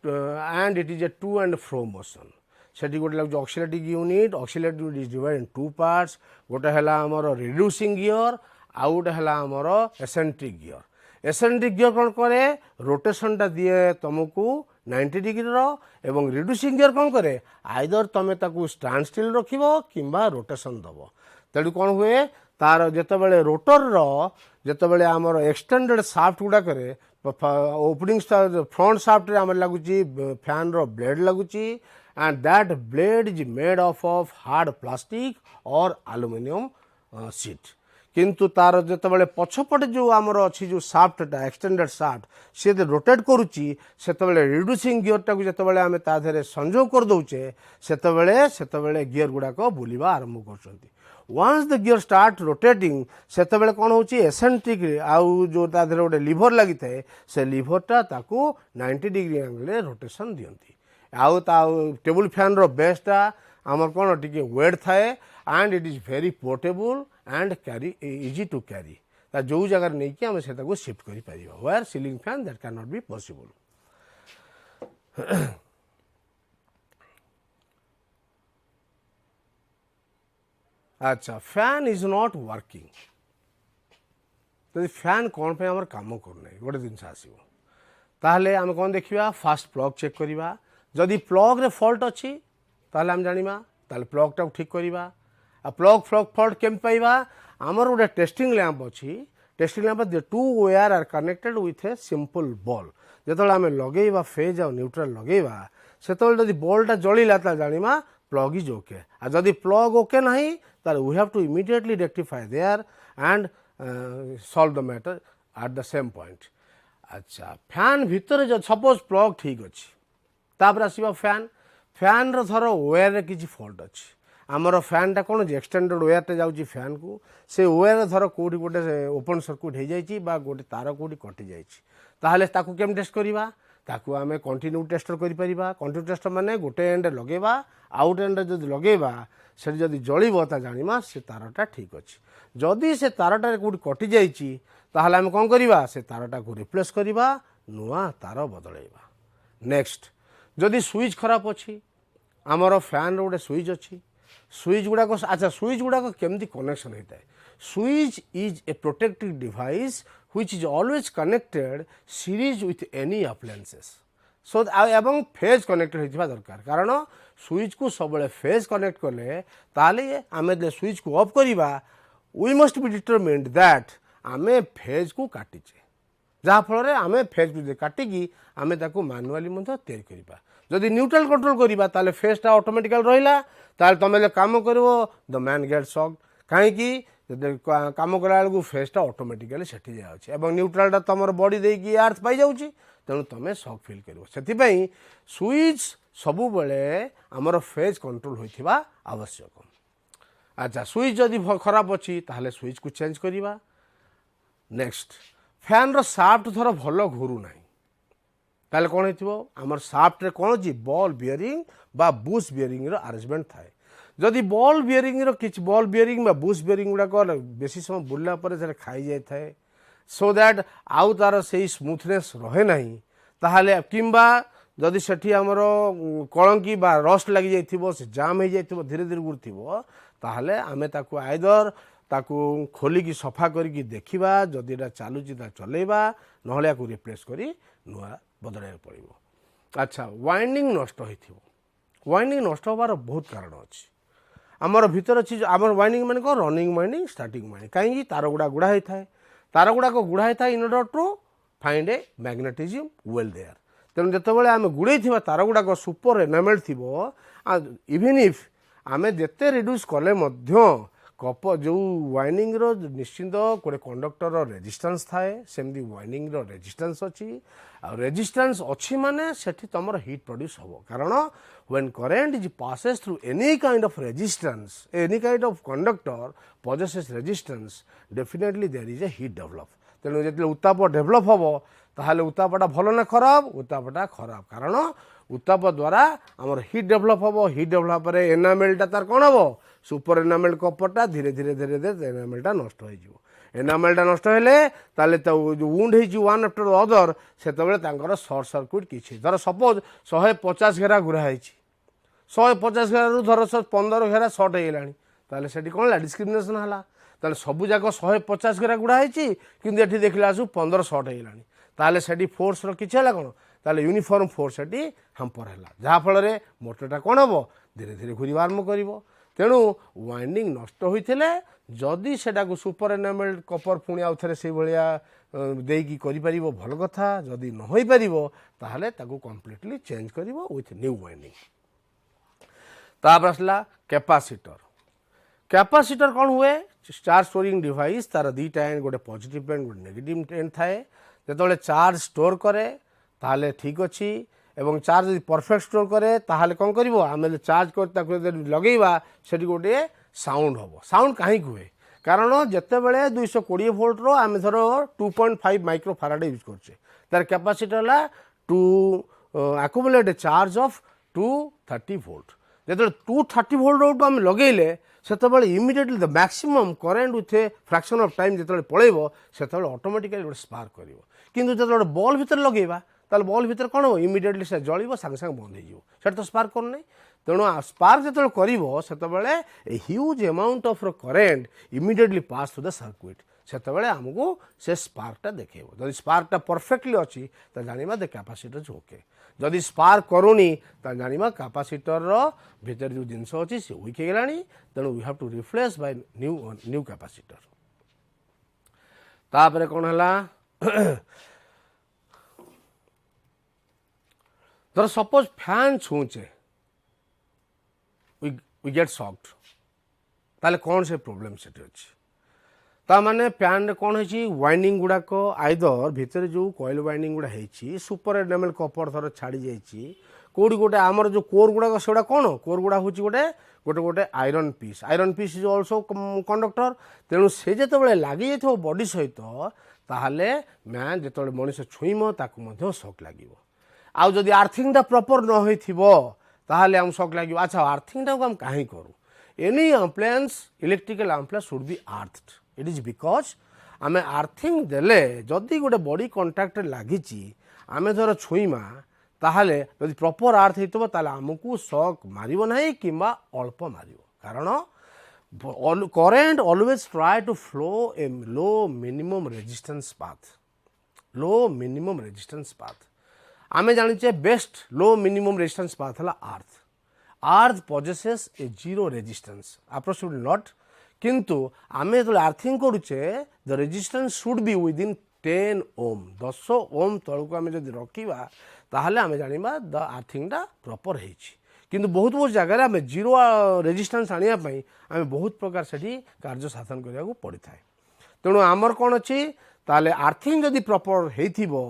and it is a to and fro motion, सेठी गोटे लागो oscillating unit, oscillating unit is divide in two parts, गोटे हला हमर रिड्यूसिंग गियर, आउ गोटे हला हमर एसेंट्रिक गियर। एसेंट्रिक गियर कौन करे रोटेशनटा दिए तुमको 90 डिग्री रो, एवं रिड्यूसिंग गियर कौन करे आइदर तुम ताकू स्टैंड स्टिल रखिबो किंबा रोटेशन दबो, तेणु कौन हुए तार जेतेबेले रोटर रो जेतेबेले आमर एक्सटेंडेड शाफ्ट गुडा करे ओपनिंग फ्रंट शाफ्ट रे आमर लागुची फैन रो ब्लेड लागुची, and that blade is made of hard plastic और एल्युमिनियम सीट, किंतु तार जेतेबेले पछपटे जो आमर अच्छी जो शाफ्टा एक्सटेंडेड शाफ्ट सी रोटेट करुच्ची सेतेबेले रिड्यूसिंग गियर टाक जेतेबेले आमे ता देहरे संजोग कर दउचे सेतेबेले गियर गुडाक बुलिबा आरंभ करछंती। Once the gear start rotating सेतेबेले कोन होची एसेंट्रिक आउ जो ता देहरे गोटे लिभर लागि थाए से लिभरटा ताकू 90 डिग्री एंगल रे रोटेशन दियंती। आउ ता टेबुल फैन रो बेसटा आमर कोन टिके वेट थाए and it is very portable and carry easy to carry, जो जगह नहीं कि हमें से शिफ्ट करि परिबा, where ceiling fan that can not be possible. अच्छा फैन इज नॉट वर्किंग, तो फैन कौन पे हमर काम करना गोटे जिनस आसो ताहले आम कौन देखा फास्ट प्लग चेक करवा, जदि प्लग रे फॉल्ट अच्छी ताहले हम जानिबा ताहले प्लग टाक ठीक करवा। आ प्लग फॉल्ट केम पाइबा आमर गोटे टेस्टिंग लैंप अच्छी, testing lamp two wire are connected with a simple bulb, जेतेबेले आमे लगेइबा फेज और न्यूट्रल लगेइबा सेतेबेले जदि बॉलटा जलिला ता जानिबा प्लग इज ओके, आ जदि प्लग ओके नहीं ताहले we have to immediately rectify there and solve the matter at the same point. अच्छा फैन भितर जो सपोज प्लग ठीक अच्छी तापर आसीबा फैन, फैन रो धर वायर रे किछि फॉल्ट अच्छी, आमर फैनटा कौन एक्सटेंडेड वायरटा जाऊँगी फैन को, से वायर धर कौटी गोटे ओपन सर्किट हो जाए गोटे तार कौटी कटि जाए ताकू केम टेस्ट करवा, ताकू आमे कंटिन्यू टेस्टर करि परिबा। कंटिन्यू टेस्टर माने गोटे एंड लगेबा आउट एंड जदि लगेबा से जदि जलिबो ता जानिबा से तारटा ठीक अछि, जदि से तारटा कौटी कटि जाइछि ताहले आमे कोन करबा से तारटा को रिप्लेस करबा, नुआ तार बदलैबा। नेक्स्ट जदि स्विच खराब अछि, आमर फैन रो गोटे स्विच अछि, स्विच गुड़ाक अच्छा स्विच गुड़ाक केमती कनेक्शन होता है, switch is a protective device which is always connected series with any appliances, so एवं फेज कनेक्टेड होता दरकार, कारण स्विच को सब फेज कनेक्ट कले ताले आमे स्विच को ऑफ करवा we must be determined that आमे फेज को काटिचे, जहाँफल आमे फेज को काटिकी आमे ताको मैनुअली तैयारी करवा। जदि न्यूट्रल कंट्रोल करवा ताले फेजटा ऑटोमेटिकल रहिला ताले तुम काम करिवो द मैन गेट शॉक्ड, कहीं काम कला बेलू फेजटा ऑटोमेटिकली सेठी जाउछि एवं न्यूट्रलटा तुम बॉडी देकी अर्थ पाई जाउछि, तेणु तुम शॉक फील करिवो। सेथिपई स्विच सबु बेले हमर फेज कंट्रोल होइथिबा आवश्यक। अच्छा स्विच जदि खराब अछि ताहले स्विच को चेंज करवा। नेक्स्ट फैन रो शाफ्ट धर भल घुरु नाही ताले कौन होइथिबो हमर शाफ्ट रे कौन अछि बॉल बियरिंग बा बुश बियरिंग रो अरेंजमेंट थाए, जदि बॉल बियरिंग रो किछ बॉल बियरिंग बा बुश बियरिंग गुडा बेसी समय बुलला पर से खाई जाय थाए, सो दैट आउ तार से स्मूथनेस रहे नहीं, ताहले किंबा जदि सेठी हमर कलंकी बा रस्ट लगी जाइथिबो से जाम हो जाइथिबो धीरे धीरे गुरथिबो ताहले आमे ताकू आइदर ताकू खोलिकी सफा करिकी देखिबा, जदि एटा चालुची ता चलेबा, नहले याकू रिप्लेस करी नुआ बदल पड़ो। अच्छा वाइंडिंग नष्ट हो वाइंडिंग नष्ट होबार बहुत कारण अच्छी आमर भीतर अच्छी आम वाइंडिंग मैंने कौन रनिंग वाइंडिंग स्टार्टिंग वाइंडिंग कहीं तार गुड़ा गुड़ा होता है तार गुड़ाक गुड़ा होता है in order to find a magnetism well there तेणु जिते आम गुड़े तार गुड़ाक सुपर एनामेल थी इवन इफ आम जिते रिड्यूस कले कप जो वाइंडिंग रो निश्चिंत गोटे कंडक्टर रेजिस्टेंस थाए सेमती वाइंडिंग रो रेजिस्टेंस अच्छी आ रेजिस्टेंस अच्छी माने सेठी तुम हिट प्रोड्यूस हम कारण when current is passes through any kind of resistance any kind of conductor possesses resistance definitely there is a heat develop तेणु जो उत्ताप डेभलप हम ताहले उत्तापटा भल ना खराब उत्तापटा खराब कारण उत्ताप द्वारा आमर हिट डेभलप हम हिट डेभलप एनामेलटा तार कौन हम सुपर एनामेल कपरटा धीरे धीरे धीरे धीरे एनामेलटा नष्ट हो एनामेलटा नष्ट हेले ताले जो वुंड हो वन आफ्टर द अदर से सर्ट सर्किट किसी धर सपोज 150 घेरा गुड़ा है 150 घेरु धर 15 घेरा सर्ट होगा से कौन है डिस्क्रिमिनेशन है ताले सबू जाक 150 घेरा गुड़ा है कि देखला आसू 15 सर्ट होगा ताले से फोर्स किसी है कौन ताले यूनिफॉर्म फोर्स से हाम्पर है जहाँफल मोटरटा कौन हम धीरे धीरे घूरवा आरम्भ कर तेणु वाइंडिंग नष्ट होते जदि सेटा सुपर एनामेल कपर पुणी आउ थे से भाया देकी करि भल कथा जदि न होई परिबो ताहले ताकू कंप्लीटली चेंज करिवो विथ न्यू वाइंडिंग। तापर आसला कैपेसिटर कैपेसिटर कौन हुए चार्ज स्टोरिंग डिवाइस तार दुईटा एंड गोटे पॉजिटिव एंड गोटे नेगेटिव एंड थाए जो चार्ज स्टोर करे ताहले ठीक अच्छी एवं चार्ज यदि परफेक्ट स्टोर करे ताहले कौन करिवो आमे चार्ज कर लगेवा सेठी गोटे साउंड हम साउंड कहीं हुए कारण जिते बड़े 220 वोल्ट रो आम धर 2.5 माइक्रो फैराड यूज करछे तार कैपेसिटी है to accumulate a charge of 230 volt जो 230 वोल्ट आम लगेले से immediately the maximum current with a fraction of time जो पलैब से ऑटोमेटिकली गोटे स्पार्क कर किंतु जो बल्ब भीतर लगेगा ताल बल्ब भीतर कौन हो इमिडिएटली से जलिब सागे सागे बंद हो तो स्पार्क करना तेणु स्पार्क जो कर huge amount of current immediately pass through the circuit से आमको से स्पार्कटा देखेब जब स्पार्कटा परफेक्टली अच्छी तो जाना द कैपेसिटर ओके जदि स्पार्क करूनी तो जाना कैपेसिटर भीतर जो जिनस अच्छी से वीक हो गला तेणु we have to replace by new capacitor. तापर कौन है धर सपोज फैन छूचे वी गेट सॉक्ड ताले कौन से प्रॉब्लम से अच्छी ताने फैन कौन है वाइंडिंग गुड़ाक आइदर भितर जो कॉइल वाइंडिंग गुड़ा है सुपर एनामेल कपर थर छाड़ी जाइए कौटी गोटे आमर जो कोर गुड़ाक से कौन कोर गुड़ा हूँ गोटे गोटे गोटे iron piece is also conductor तेणु से जो लगी जाइए बॉडी सहित ताहले मैन जो मनीष छुईम ताकू शॉक लगे आउ जदि आर्थिंगटा प्रॉपर न होइथिबो ताहले हम शॉक लगे अच्छा आर्थिंगटा को हम कहीं करूँ any appliance electrical appliance should be earthed it is because आम आर्थिंग देले जदि गोटे बॉडी कंट्राक्ट लगी आम धर छुईमा ताहले जदि प्रॉपर आर्थ होइतबो ताहले हमकू शॉक मारिबो नहीं किंबा अल्प मारिबो कारण current always try to flow a low minimum resistance path आमे जानिचे best low minimum resistance path है earth possesses a zero resistance absolutely not किंतु आमे जो आर्थिंग करुचे the resistance should be within 10 ohm 10 ohm तलक आम जब रखा ताहले आमे जानिबा द आर्थिंगटा प्रॉपर होइछि किंतु बहुत बहुत जगह आम जीरो रेजिस्टेंस आनिया पई आमे बहुत प्रकार से कार्य साधन करिया पड़ी थाए तेणु आमर कौन अच्छी ताहले आर्थिंग जदि प्रॉपर होइथिबो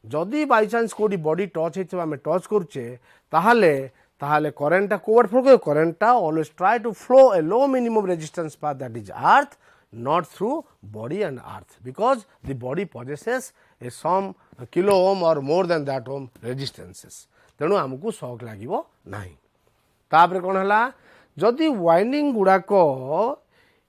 जदि बाय चांस कोडी बॉडी टच होइथिबा आमे टच करूचे ताहले करेंटटा कोवर्ड फ्लो कर करेंटटा always try to flow a low minimum resistance path that is earth not through body and earth because the body possesses a some kilo ohm or more than that ohm resistances तेणु आमको shock लागिबो नाही। तापर कौन है जदि winding गुड़ाक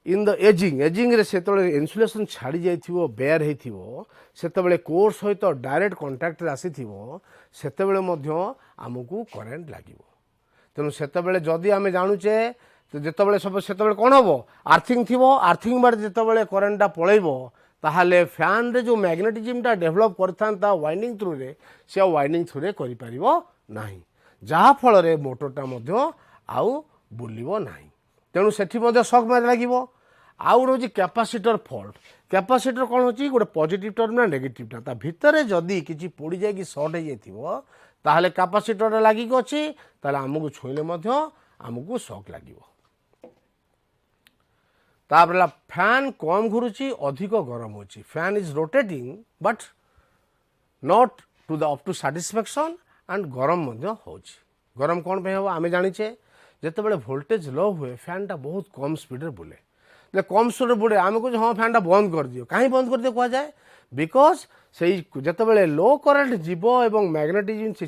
in the ageing रे सेतबे insulation छाड़ी जाइथिबो bear हेथिबो सेतबे core सहित डायरेक्ट कांटेक्ट रे आसीथिबो सेतबे मध्य आमको करेंट लागिबो तेणु सेतबे जदि आमे जानुचे तो जितेबाला सब से कौन हम आर्थिंग थी आर्थिंग बार जितेबाला करेन्टा पलैब ताहले फैन रे जो मैग्नेटिज्मटा डेभलप करता वाइंडिंग थ्रू रे से वाइंडिंग थ्रू रे करि परिबो नाही जहा फल रे मोटरटा मध्य आउ बुलिबो नाही तेणु सेठी मध्य शॉक मार लागिबो आउ रोज कैपेसिटर फॉल्ट कैपेसिटर कौन होची गोटे पॉजिटिव टर्मिनल नेगेटिव टर्मिनल ता भितर जदी किछि पोड़ी जाय कि शॉर्ट हो जाइथिबो ताहले कैपेसिटर लागि अछि ताहले हमकु छुइले मध्य हमकु शॉक लागिबो तापरला फैन कम घुरुची अधिक गरम होची fan is rotating but not to the up to satisfaction and गरम मध्य होची गरम कौन पे हो आमे जानिछे जेतेबेले वोल्टेज लो हुए फैनटा बहुत कम स्पीड रे बुले जे कम स्पीड बुले आमे को हाँ फैनटा बंद कर दियो कहीं बंद कर दियो कहा जाए बिकज से जेतेबेले लो करंट जीवो एवं मैग्नेटिज्म से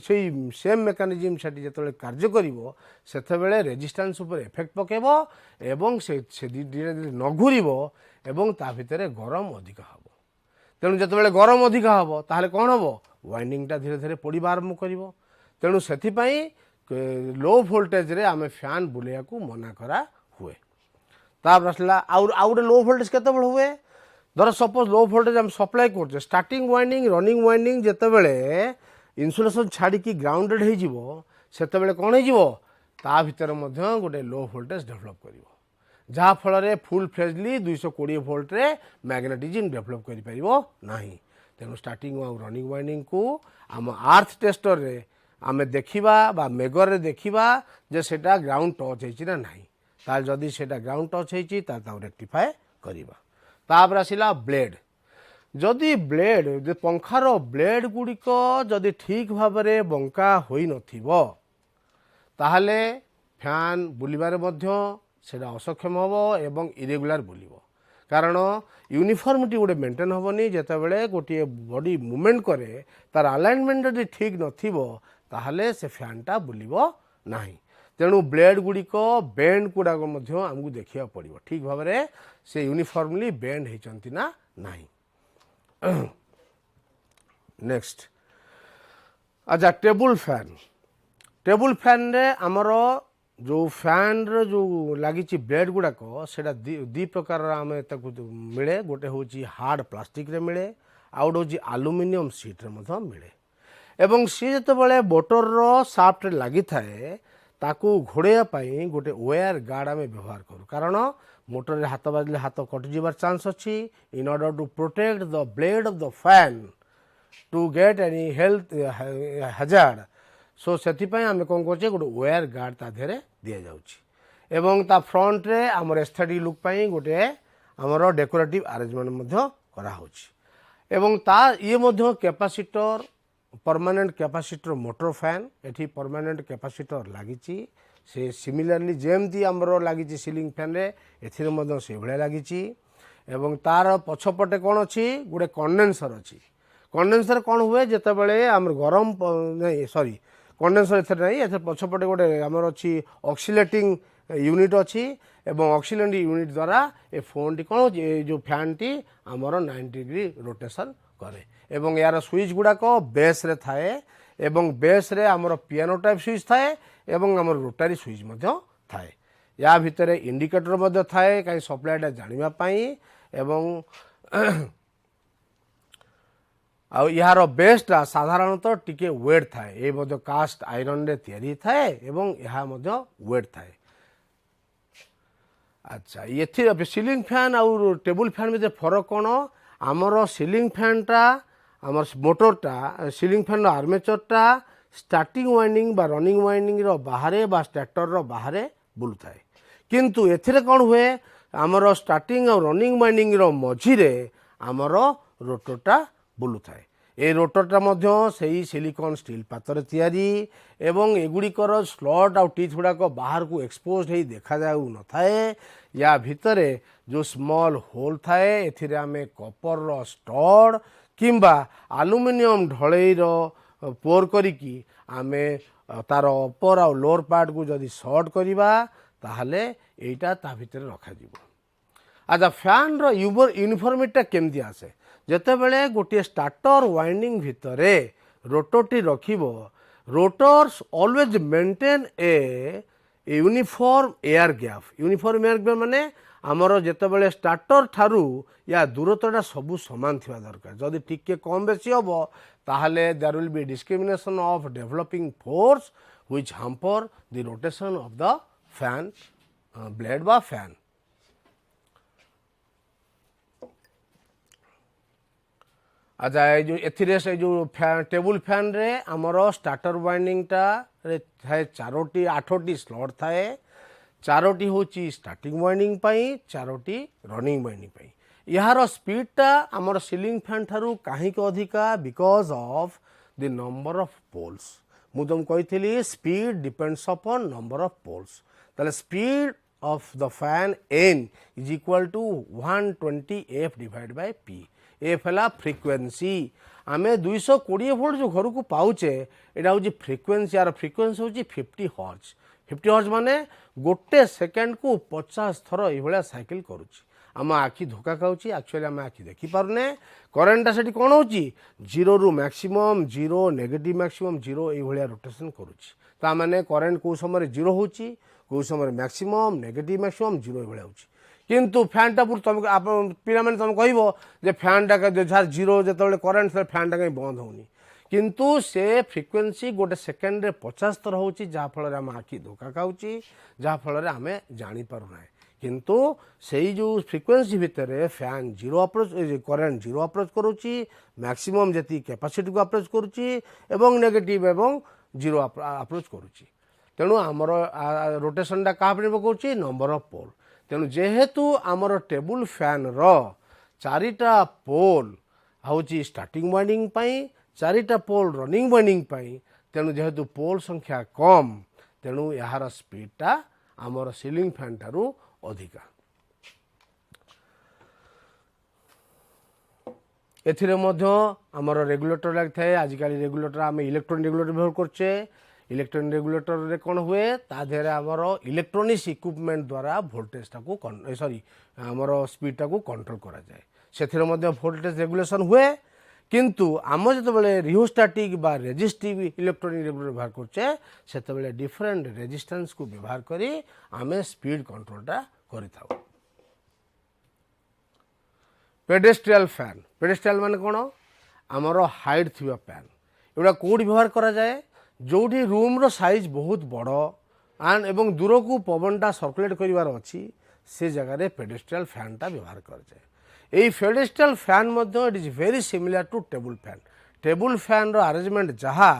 सेम मेकानिज्म सेठी जेतेबेले कार्य करिवो सेतेबेले रेजिस्टेंस ऊपर इफेक्ट पकेबो एवं से धीरे धीरे न घुरिबो एवं ता भितरे गरम अधिक हबो तेणु जेतेबेले गरम अधिक हबो ताहले कोन हबो वाइंडिंगटा धीरे धीरे पड़िबा आरंभ करिवो तेणु सेथिपई लो वोल्टेज रे आमे फैन बुलिया को मना करा हुए तापर आसला आउ लो वोल्टेज केतेबेले हुए धर सपोज लो वोल्टेज हम सप्लाई करछे स्टार्टिंग वाइंडिंग रनिंग वाइंडिंग जेतेबेले इन्सुलेशन छाड़ी की ग्राउंडेड हे जिवो सेतेबेले कोन हे जिवो ता भितर मध्य गोटे लो वोल्टेज डेवलप करिवो जहा फल रे फुल फ्लेजली 220 वोल्ट रे मैग्नेटिज्म डेवलप करि परिबो नाही तेनु स्टार्टिंग और रनिंग वाइंडिंग को आम आर्थ टेस्टर रे आमे देखिबा बा मेगर रे देखिबा जे सेटा ग्राउंड टच हेछि ना नाही ताल जदी सेटा ग्राउंड टच हेछि ता रेक्टिफाई करिबा तापर आसिला ब्लेड जदि ब्लेड जे पंखार ब्लेड गुड़िक जदि ठीक भाव में बंका होई नथिबो ताहले फैन बुलिबारे मध्य सेटा असक्षम हबो एवं इरेगुलर बुलिबो कारण यूनिफॉर्मिटी गोटे मेंटेन हेनी जितेबाला गोटे बॉडी मूवमेंट करे तार अलाइनमेंट जदि ठीक नथिबो ताहले से फैनटा बुलिबो नाही तेणु ब्लेड गुड़िक बेंड गुड़ाक आमको देखा पड़ो ठीक भाव में से यूनिफॉर्मली बेंड होती ना नाही नेक्स्ट अच्छा टेबुल फैन रे आमर जो फैन रे जो लगी ब्लेड गुड़ाक से दी प्रकार आम मिले गोटे हूँ हार्ड प्लास्टिक रे मिले आउ गोटे हूँ आलुमिनियम सीट रे मिले एवं सी जिते मोटर साफ्ट लगी थाए ताकू घोड़ाई गोटे वेयर गार्ड आम व्यवहार करूँ कारण मोटर रे हाथ बाजले हाथ कटिजार चांस अच्छी in order to protect the blade of the fan to get any health hazard so से आम कौन कर गोटे वेयर गार्ड ता देहरे दि जाऊँगी एवं ता फ्रंट रे आमर एस्थेटिक लुक पाई गोटे आमर डेकोरेटिव अरेंजमेंट कराऊँगी एवं ता ये capacitor permanent capacitor motor fan एठी परमानेंट कैपेसिटर लगी से सिमिलरली जेमती आमर लगी सीलिंग फैन रे एथिरे मध्य से भले लगी एवं तार पछपटे कौन अच्छी गोटे कंडेनसर अच्छी कंडेनसर कौन हुए जितेबाला आम गरम नहीं सॉरी कंडेनसर एथर नहीं एथर पछपटे गोटे आमर अच्छी ऑक्सीलेटिंग यूनिट अच्छी एवं ऑक्सीलेटिंग यूनिट द्वारा ए फोन टी कौन जो फैन टी आमर 90 डिग्री रोटेशन करे एवं यार स्विच गुड़ाक बेस रे थाए एवं बेस रे आमर पियानो टाइप स्विच थाए एवं आमर रोटारी स्विच मध्य थाए या भितर इंडिकेटर मध्य थाए कहीं सप्लाईटा जानिबा पाई एवं आ यार बेसटा साधारणतः टिके वेट थाए ए मध्य कास्ट आयरन रे तैयारी थाए एवं यह मध्य वेट थाए अच्छा ये सीलिंग फैन और टेबुल फैन में फरक कौन आमर सीलिंग फैनटा आमर मोटरटा सीलिंग फैन आर्मेचरटा स्टार्टिंग वाइंडिंग बा रनिंग वाइंडिंग रो बाहरे बा स्टार्टर रो बाहरे बुलू थाए किंतु एथिरे कौन हुए आमर स्टार्टिंग और रनिंग वाइंडिंग रो मझिरे आमर रोटरटा बुलू थाए ए रोटरटा मध्य सही सिलिकॉन स्टील पातर तैयारी एवं एगुड़िकर स्लॉट आउ टीथ गुड़ाक बाहर को एक्सपोज हो देखा जाऊ न थाए या भितरे जो स्मॉल होल थाए एथिरे आमे कपर रो स्टड किंबा एल्युमिनियम ढलई रो पोर करिकी आमे तार अपर आ लोअर पार्ट को जदि शॉर्ट करिबा ताहले एटा ता भितरे रखा जिवो अच्छा फैन रो यूनिफॉर्मिटीटा केमती आसे जेतेबेले गोटे स्टार्टर वाइंडिंग भितरे रोटरटी रखिबो rotors always maintain a uniform air gap माने आमर जितेबाला स्टार्टर ठारू या दूरता सबू सामान थी दरकार जदि टिके कम बेसी हम ताहले there will be discrimination of developing force which hamper the rotation of the fan blade बा फैन। अच्छा ये जो टेबुल फैन रे आमर स्टार्टर वाइंडिंग रे थाए 4टी 8टी स्लॉट थाए 4टी हूँ स्टार्टिंग वाइंडिंग पाई 4टी रनिंग वाइंडिंग पाई। यार स्पीडटा आमर सीलिंग फैन ठारू कहीं अधिका because of the number of poles. मु तुम कही speed depends upon number of poles ताले speed of the fan N is equal to 120 F divide by P. F है फ्रिक्वेंसी आम 220 वोल्ट जो घर को पाचे यहाँ हूँ फ्रिक्वेंसी यार फ्रिक्वेंसी हूँ 50 हर्ज। 50 हर्ज माने गोटे सेकेंड को 50 थर ये साइकिल करुच्ची आम आखि धोखा खाऊँ एक्चुअली आम आखि देखिपारे करेन्टा से कौन हो 0 रु मैक्सिमम 0 नेगेटिव मैक्सिमम 0 ये रोटेशन करुच्ची ता माने करेन्ट कौ समय 0 हो कौ समय मैक्सिमम नेगेटिव मैक्सिमम 0 ये होची किंतु फैनटा पूरा तुम पिला माने तुम कह फैनटा जहाँ 0 जो करेन्ट फैनटा कहीं बंद होनी किंतु से फ्रिक्वेंसी गोटे सेकेंड 50 थर हो जहाँफल आम आखि धोखा खाऊँ जहाँफल आम जापरूना किंतु से जो फ्रिक्वेंसी भितर फैन 0 अप्रोच करेन्ट 0 अप्रोच करुच्ची मैक्सिमम जी कैपेसिटी को अप्रोच करुच्ची एवं नेगेटिव एवं 0 अप्रोच करुच्ची तेणु आमर रोटेशनटा क्या पकाऊँ नंबर ऑफ पोल तेणु जेहेतु आमर टेबुल फैन रो 4टा पोल हूँ स्टार्टिंग वाइंडिंग पाई 4टा पोल रनिंग वाइंडिंग पाई तेणु जेहेतु पोल संख्या कम तेणु यार स्पीडटा आमर सीलिंग फैन ठारू अधिका। एथिरे मध्य आमर रेगुलेटर लगी थाए आजिकल रेगुलेटर आम इलेक्ट्रॉनिक रेगुलेटर व्यवहार करचे इलेक्ट्रॉनिक रेगुलेटर रे कौन हुए ता देहरे आमर इलेक्ट्रॉनिक्स इक्विपमेंट द्वारा वोल्टेज टाको सॉरी आमर स्पीड टाको कंट्रोल करा जाए से वोल्टेज रेगुलेशन हुए किंतु आम जो रियोस्टैटिक बा रेजिस्टिव इलेक्ट्रॉनिक रेगुलेटर व्यवहार करचे से डिफरेंट रेजिस्टेंस को व्यवहार करी आमे स्पीड कंट्रोलटा करि थाउ। पेडेस्ट्रियल माने कौन आमर हाइट थी फैन एगुड़ा कौटी व्यवहार करा जाए जोठी रूम रो साइज बहुत बड़ एंड एवं दूर को पवनटा सर्कुलेट करिवार अच्छी से जगह पेडेस्ट्रियल फैनटा व्यवहार कर जाए। यही pedestal fan it is very similar to table fan रो अरेंजमेंट जहाँ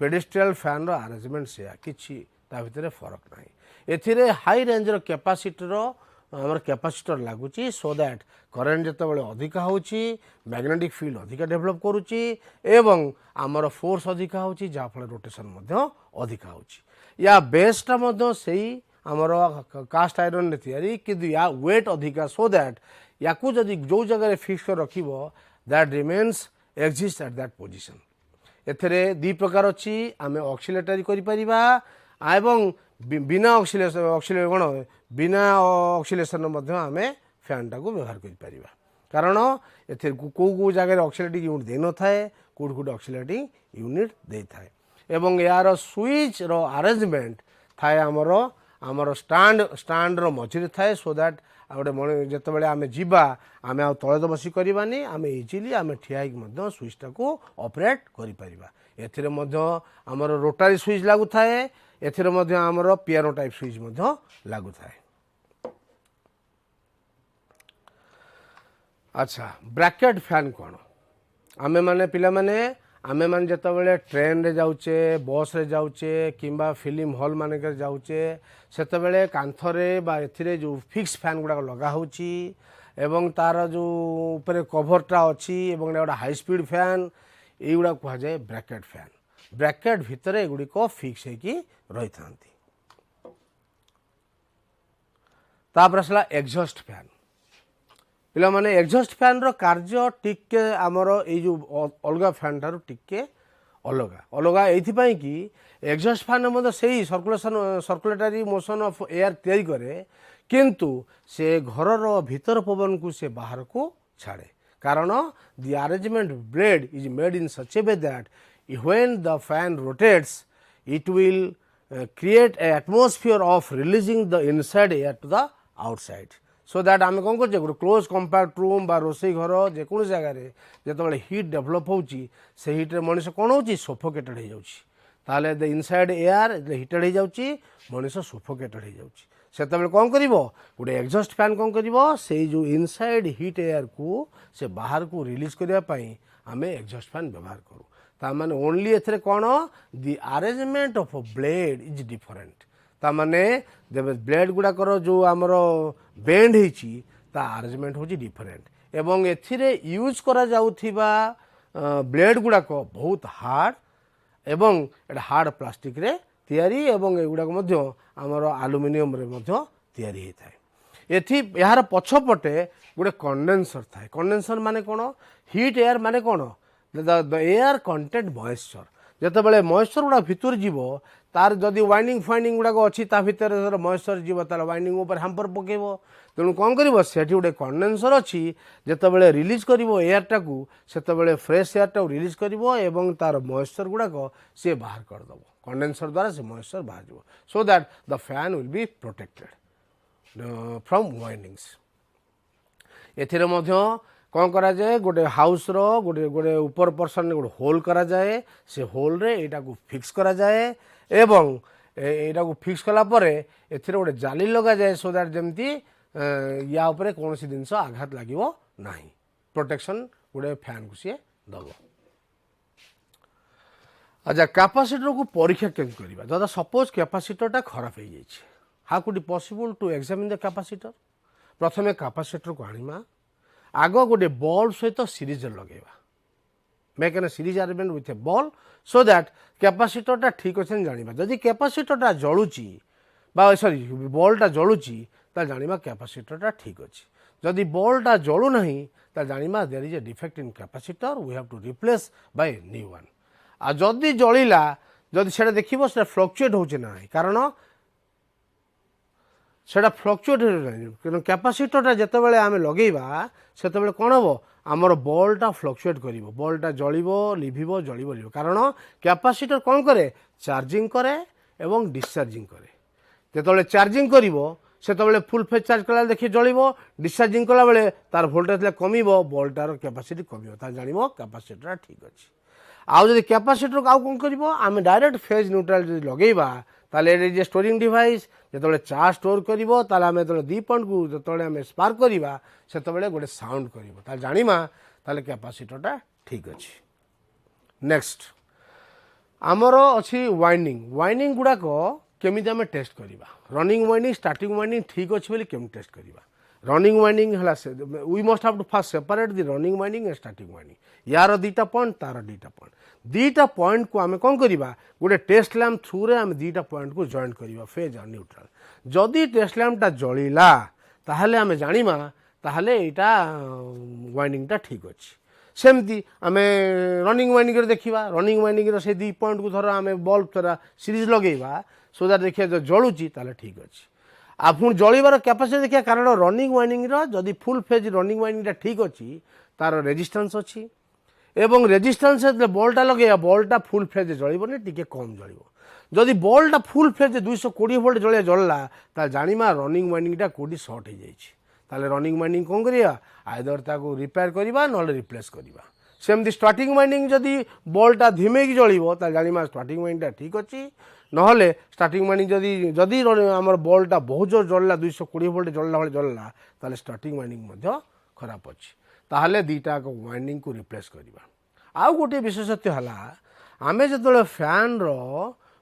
पेडेस्ट्रियल फैन रो अरेंजमेंट से किसी भितर फरक ना एथिरे हाई रेंज रो कैपेसिटर आमर कैपेसिटर लगुच सो दैट करेन्ट जितेबाला अधिका होची मैग्नेटिक फील्ड अधिका डेभलप करुच्ची एवं आमर फोर्स अधिका होची जहाँफल रोटेशन अधिका होची या बेसटा से आमर कास्ट आयरन तैयारी किंतु या वेट अधिका सो दैट या जदि जो जगह फिक्स कर रख that remains exist at that position. एथिरे 2 प्रकार अच्छी आम ऑक्सिलेटरी करिपरिबा एवं बिना ऑक्सिलेशन कौन बिना ऑक्सिलेशन आम फैनटा को व्यवहार करिपरिबा कारण एथिरे को जगह ऑक्सिलेटिंग यूनिट दे न थाए कोड ऑक्सिलेटिंग यूनिट दे थाए एवं यार स्विच रो अरेंजमेंट थाए आमर स्टैंड रो मझिरे थाए सो दैट गोटे जिते आम जीवा आम आ तले तो बसी करवानी आम इजिली आम ठिया स्विचटा को ऑपरेट करिपरिबा। एथिरे आमर रोटारी स्विच लागू थाए एथिरे आमर पियानो टाइप स्विच लागू थाए। अच्छा ब्रैकेट फैन कौन आमे माने पिला माने आमे मान जिते ट्रेन रे जाऊचे बस रे जाऊचे किंबा फिल्म हॉल मानक जाऊचे सेतबेले कांथरे बा एथिरे जो फिक्स फैन गुड़ा लगा होची एवं तार जो ऊपर कभरटा अच्छी एवं गोटे हाई स्पीड फैन युवा कह जाए ब्रैकेट फैन ब्रैकेट भितर एगुड़िक फिक्स होगी रही था। तापर आसला एग्जॉस्ट फैन पिला माने एग्जॉस्ट फैन रो कार्य टिके आमर ए जो अलगा फैन ठारू टिके अलगा अलगा एथि कि एग्जॉस्ट फैन से ही सर्कुलेटरी मोशन ऑफ एयर तैयारी करे किंतु से घर रो भीतर पवन को से बाहर को छाड़े कारण the arrangement blade is made in such a way that when the fan rotates it will create a atmosphere of releasing the inside air to the outside. So that आम कौन कर गोटे क्लोज कंपैक्ट रूम बा रोसई घर जेको जगार जो hit develop होची से हिट्रे मनीष कौन हो सोफोकेटेड हो जाए द इनसाइड एयर हिटेड हो जाए मनीष सोफोकेटेड हो जाए से कौन कर गोटे एग्जस्ट फैन कौन कर से जो इनसाइड हिट एयर को से बाहर को रिलीज करने आम एग्जस्ट फैन व्यवहार करूँ ताने ओनली एथरे कौन the arrangement of blade is different ताने ब्लेड गुड़ाकर जो आमर बेंड होती अरेंजमेंट हूँ डिफरेंट एवं एथिरे यूज करा जाउथिबा ब्लेड गुड़ाक बहुत हार्ड एवं एटा हार्ड प्लास्टिक रे तैयारी एवं एगुड़ाक मध्य आमर एल्युमिनियम रे मध्य तैयारी होता है एथि यार पछपटे गोटे कंडेंसर थाए कंडेंसर माने कौन हीट एयर माने कौन द एयर कंटेंट मॉइस्चर जितेबाला मॉइस्चर गुड़ा भितर जीव तार जदि वाइंडिंग फाइंडिंग गुड़ाक अच्छी भितर मॉइस्चर जीव तार वाइंडिंग उपर हैम्पर पकेब तेणु कौन कर से गोटे कंडेंसर अच्छी जितेबाला रिलीज कर एयरटा को से फ्रेश एयरटा रिलीज कर तार मॉइस्चर गुड़ाक सी बाहर करदेव कंडेंसर द्वारा से मॉइस्चर बाहर जीव so that the fan will be protected from windings एथिरे मध्य कौन करा जाए गोटे हाउस रो गोटे गोटे ऊपर पर्सन गोटे होल करा जाए से होल रे एटा को फिक्स करा जाए एवं एटा को फिक्स कला परे एथिरे गोटे जाली लगा जाए सो दैट जमती या ऊपर कौन सी जिनस आघात लागिवो नाही प्रोटेक्शन गोटे फैन को सी दब अच्छा कैपेसिटर को परीक्षा केम करबा दादा सपोज कैपेसिटरटा खराब हो जाए how could it possible to examine the capacitor प्रथमे कैपेसिटर को आनिमा आग गोटे बॉल सहित सीरीज लगेगा make an series arrangement with a bulb so that कैपेसिटरटा ठीक अच्छे जाना जदि कैपेसिटरटा जलुची सॉरी बॉलटा जलुची जाना कैपेसिटरटा ठीक अच्छे जदि बॉलटा जलू ना जाना there is a defect in capacitor we have to replace by new one आ जदि जलिला जदि से देखो से फ्लक्चुएट होचे ना कारण सेटा फ्लक्चुएट हो कैपेसिटरटा जितेबाला आम लगेगा से कौन हम आमर बल्टा फ्लक्चुएट कर बल्टा जलिब लिभिब जलिब लिभ कारण कैपेसिटर कौन करे चार्जिंग करे एवं डिस्चार्जिंग करे जो चार्जिंग कर से फुल फेज चार्ज कला देखिए जलिब डिस्चार्जिंग कला बेले तार भोल्टेज कमिब बल्टार कैपेसिटी कमिब जान कैपेसिटर ठीक अच्छे आउ जब कैपेसिटर को आउ कौन कर आम डायरेक्ट फेज न्यूट्राल लगेगा ताले ये स्टोरिंग डिवाइस जो चार्ज स्टोर कर आम जो दी पॉइंट को जो स्पार्क करवा से गोटे साउंड कर जाना ताले कैपेसिटरटा ठीक अच्छे नेक्स्ट आमर अच्छी वाइंडिंग गुड़ाक केमी आम टेस्ट करवा रनिंग वाइंडिंग स्टार्टिंग वाइंडिंग ठीक अच्छे बोली केमी टेस्ट करवा रनिंग वाइंडिंग है we must have to fast separate the running winding and starting winding यार दीटा पॉइंट तार दीटा पॉइंट दीटा पॉइंट को आम कौन करवा गोटे टेस्ट लैम्प थ्रू रे आम दीटा पॉइंट को जॉइन करवा फेज और न्यूट्रल जदि टेस्ट लैम्पटा जलिला ताहले आम जानिमा ताहले एटा वाइंडिंगटा ठीक अच्छे सेमती आम रनिंग वाइंडिंग देखा रनिंग वाइंडिंग से दी पॉइंट को धर आम बल्ब तरह सीरीज लगेगा सो दैट देखिए जो जलुची ताहले ठीक अच्छे आ पुणी जलिबार कैपेसिटी देखिए कारण रनिंग वाइंडिंग जदि फुल फेज रनिंग वाइंडिंगटा ठीक अच्छी तार रेजिस्टेंस अच्छी एवं रेजिस्टेंस बल्टा लगे बल्टा फुल फ्लेज जलिबनी टिके कम जलिब जदि बल्टा फुल फ्लेज 220 वोल्ट जलिया जल्ला जानिमा रनिंग वाइंडिंगटा कोडी शॉर्ट हो जाए रनिंग वाइंडिंग कौन करिया आइदर ताको रिपेयर करवा न रिप्लेस करवा सेमती स्टार्टिंग वाइंडिंग जदि बल्टा धिमेकी जलिब जानिमा स्टार्टिंग वाइंडिंगटा ठीक अच्छी नहले स्टार्टिंग वाइंडिंग जदि जदि आमर बल्टा बहुत जोर जल्ला 220 वोल्ट जल्ला भाई जल्ला ताले स्टार्टिंग वाइंडिंग खराब अच्छी ताहले दीटा वाइंडिंग को रिप्लेस करवा आउ गोटे विशेषत्व है आम जो फैन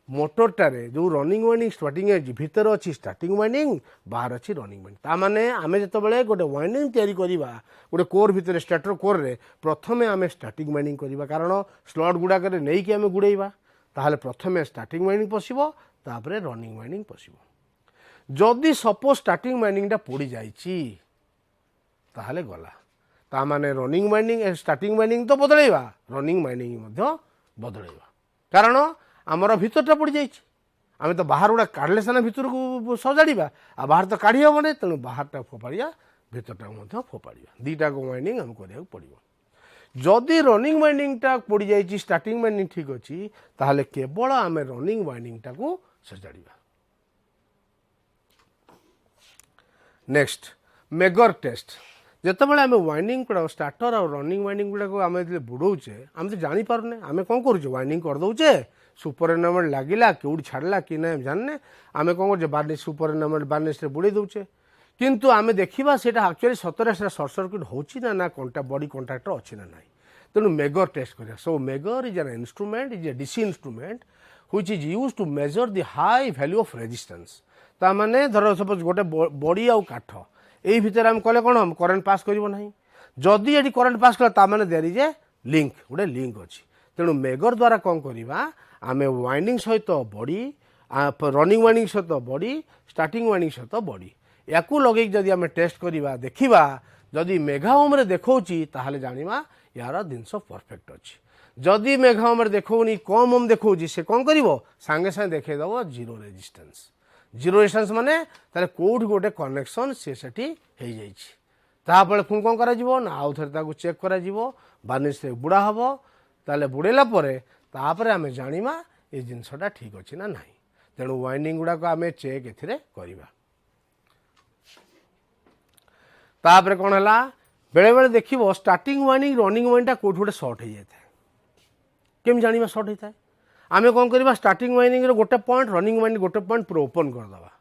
मोटरटारे जो रनिंग वाइंडिंग स्टार्टिंग भितर अच्छी स्टार्टिंग वाइंडिंग बाहर अच्छी रनिंग वाइंडिंग तामाने आम जो गोटे वाइंडिंग तैयारी करवा गोटे कोर भितर स्टार्टर कोर रे प्रथमे आम स्टार्टिंग वाइंडिंग करवा कारण स्लॉट गुड़ाक नहीं आम गुड़ेवा ताहले प्रथमे स्टार्टिंग वाइंडिंग पशिबो तापरे रनिंग वाइंडिंग पशिबो जदि सपोज स्टार्टिंग वाइंडिंगटा पोड़ी जाइछि ताहले गला तामाने रनिंग वाइंडिंग स्टार्टिंग वाइंडिंग तो बदलैवा रनिंग वाइंडिंग बदलैवा कारण आमर भितरटा पड़ जाइए आम तो बाहर गुड़ा काढ़ले सीना भितर को सजाड़ा आ बाहर तो काढ़ी हेबनी तेणु बाहरटा फोपाड़िया भितरटा फोपाड़िया दीटा वाइंडिंग आम करा पड़ो जदि रनिंग वाइंडिंगटा पड़ जाइए स्टार्टिंग वाइंडिंग ठीक अच्छी ताहले केवल आम रनिंग वाइंडिंगटा को सजाड़ा। नेक्स्ट मेगर टेस्ट जितेबाला आम वाइंडिंग गुड़ा स्टार्टर और रनिंग वाइंडिंग गुड़ा को आम जो बुड़ौचे आम तो जापारे आम कौन करुचे वाइंडिंग करदे सुपर एनमेंट लगिला कौटी छाड़ा कि ना जानने आम कौन कर बार्निश सुपर एनमेंट बार्निश बुड़े दौचे किंतु आम देखा से एक्चुअली सतरे से सर्ट सर्किट होना ना कंटा बॉडी कंट्राक्टर अच्छी ना ना तेणु मेगर टेस्ट करा। So megger is an instrument is a DC instrument which is use to measure the high value of resistance ताने धर सपोज गोटे बड़ी आउ काठ यही भितर आम कले कौन हम करेन्ट पास करना जदि ये करेन्ट पास कला देयर इज ए लिंक गोटे लिंक अच्छी तेणु मेगर द्वारा कौन करवा आम वाइंडिंग सहित बॉडी रनिंग वाइंडिंग सहित बॉडी स्टार्टिंग वाइंडिंग सहित बॉडी या लगे जदि आम टेस्ट करवा देखा जदि मेघा ओम देखी ताहले जानिबा यार जिनस परफेक्ट अच्छी जदि मेघा ओम देखनी कम ओम देखा से कौन कर सांगे सांगे देखईदेव जीरो रेजिस्टेंस जीरो रेजिस्टेंस माने ताले कोठी गोटे कनेक्शन से सेठी हो जाइए पुणी कौन करा आउ थे चेक करा बार्निश से बुड़ा हम ताले बुड़ेला तापर आम जानिबा ये जिनसटा ठीक अच्छी ना नहीं तेणु वाइंडिंग गुड़ाक आम चेक ए करवा। तापर कौन है बेले बेले देख starting winding running winding Kaut गोटे सर्ट हो जाए केम जाना सर्ट होता है आम कौन करवा स्टार्टिंग वाइंडिंग गोटे पॉइंट रनिंग वाइंडिंग गोटे पॉइंट पूरा ओपन करदे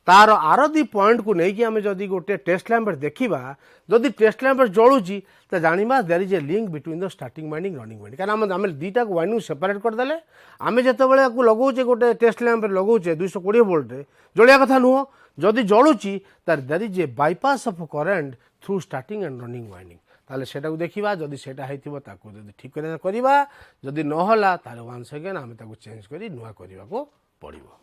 तार आर दी पॉइंट को लेकिन आम जदि गोटे टेस्ट लैंप देखा जदि टेस्ट लैंप जलुची तो जाना there is a link between the starting winding running winding कारण आम दुईटा वाइंडिंग सेपरेट करदे आम जिते लगौचे गोटे टेस्ट लैंप लगौचे 220 वोल्ट जलिया कथा नुह जदि जलुची तार there is a bypass of current through starting and running winding ताले सेटा को देखा जदि सेटा होइथिबो ताको जदि ठीक करवा जदि नहला ताले वन्स अगेन आम ताको चेंज करी नुआ करने को पड़ो।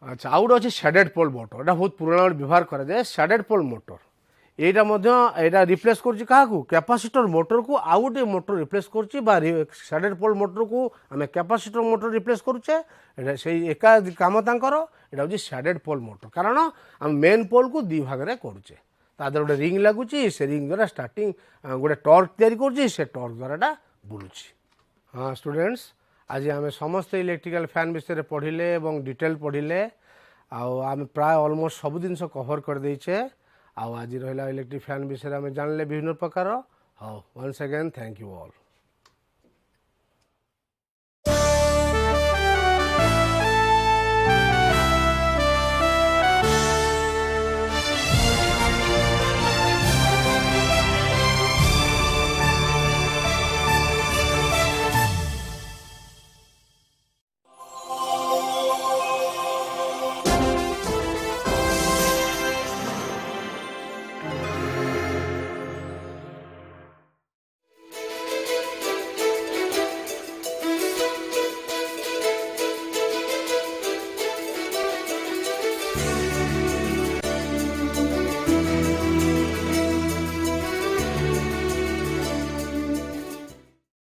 अच्छा आउ गोटे अच्छे शेडेड पोल मोटर यहाँ बहुत पुराना व्यवहार कराए शेडेड पोल मोटर यहाँ रिप्लेस कर कैपेसिटर मोटर को आउ गोटे मोटर रिप्लेस कर शेडेड पोल मोटर को आम कैपेसिटर मोटर रिप्लेस करुचे से एका काम तांकर यहाँ हूँ शेडेड पोल मोटर कारण आम मेन पोल को दी भाग में करुचे तादर गोटे रिंग लगुच से रिंग द्वारा स्टार्टिंग गोटे टर्क तैयारी कर टर्क द्वारा बुलूची। हाँ स्टूडेंट्स आज आम समस्त इलेक्ट्रिकल फैन विषय पढ़िले और डिटेल पढ़िले आम प्राय ऑलमोस्ट सब जिन कवर कर देचे आज रहा इलेक्ट्रिक फैन विषय में जानले विभिन्न प्रकार। हाँ once again thank you all.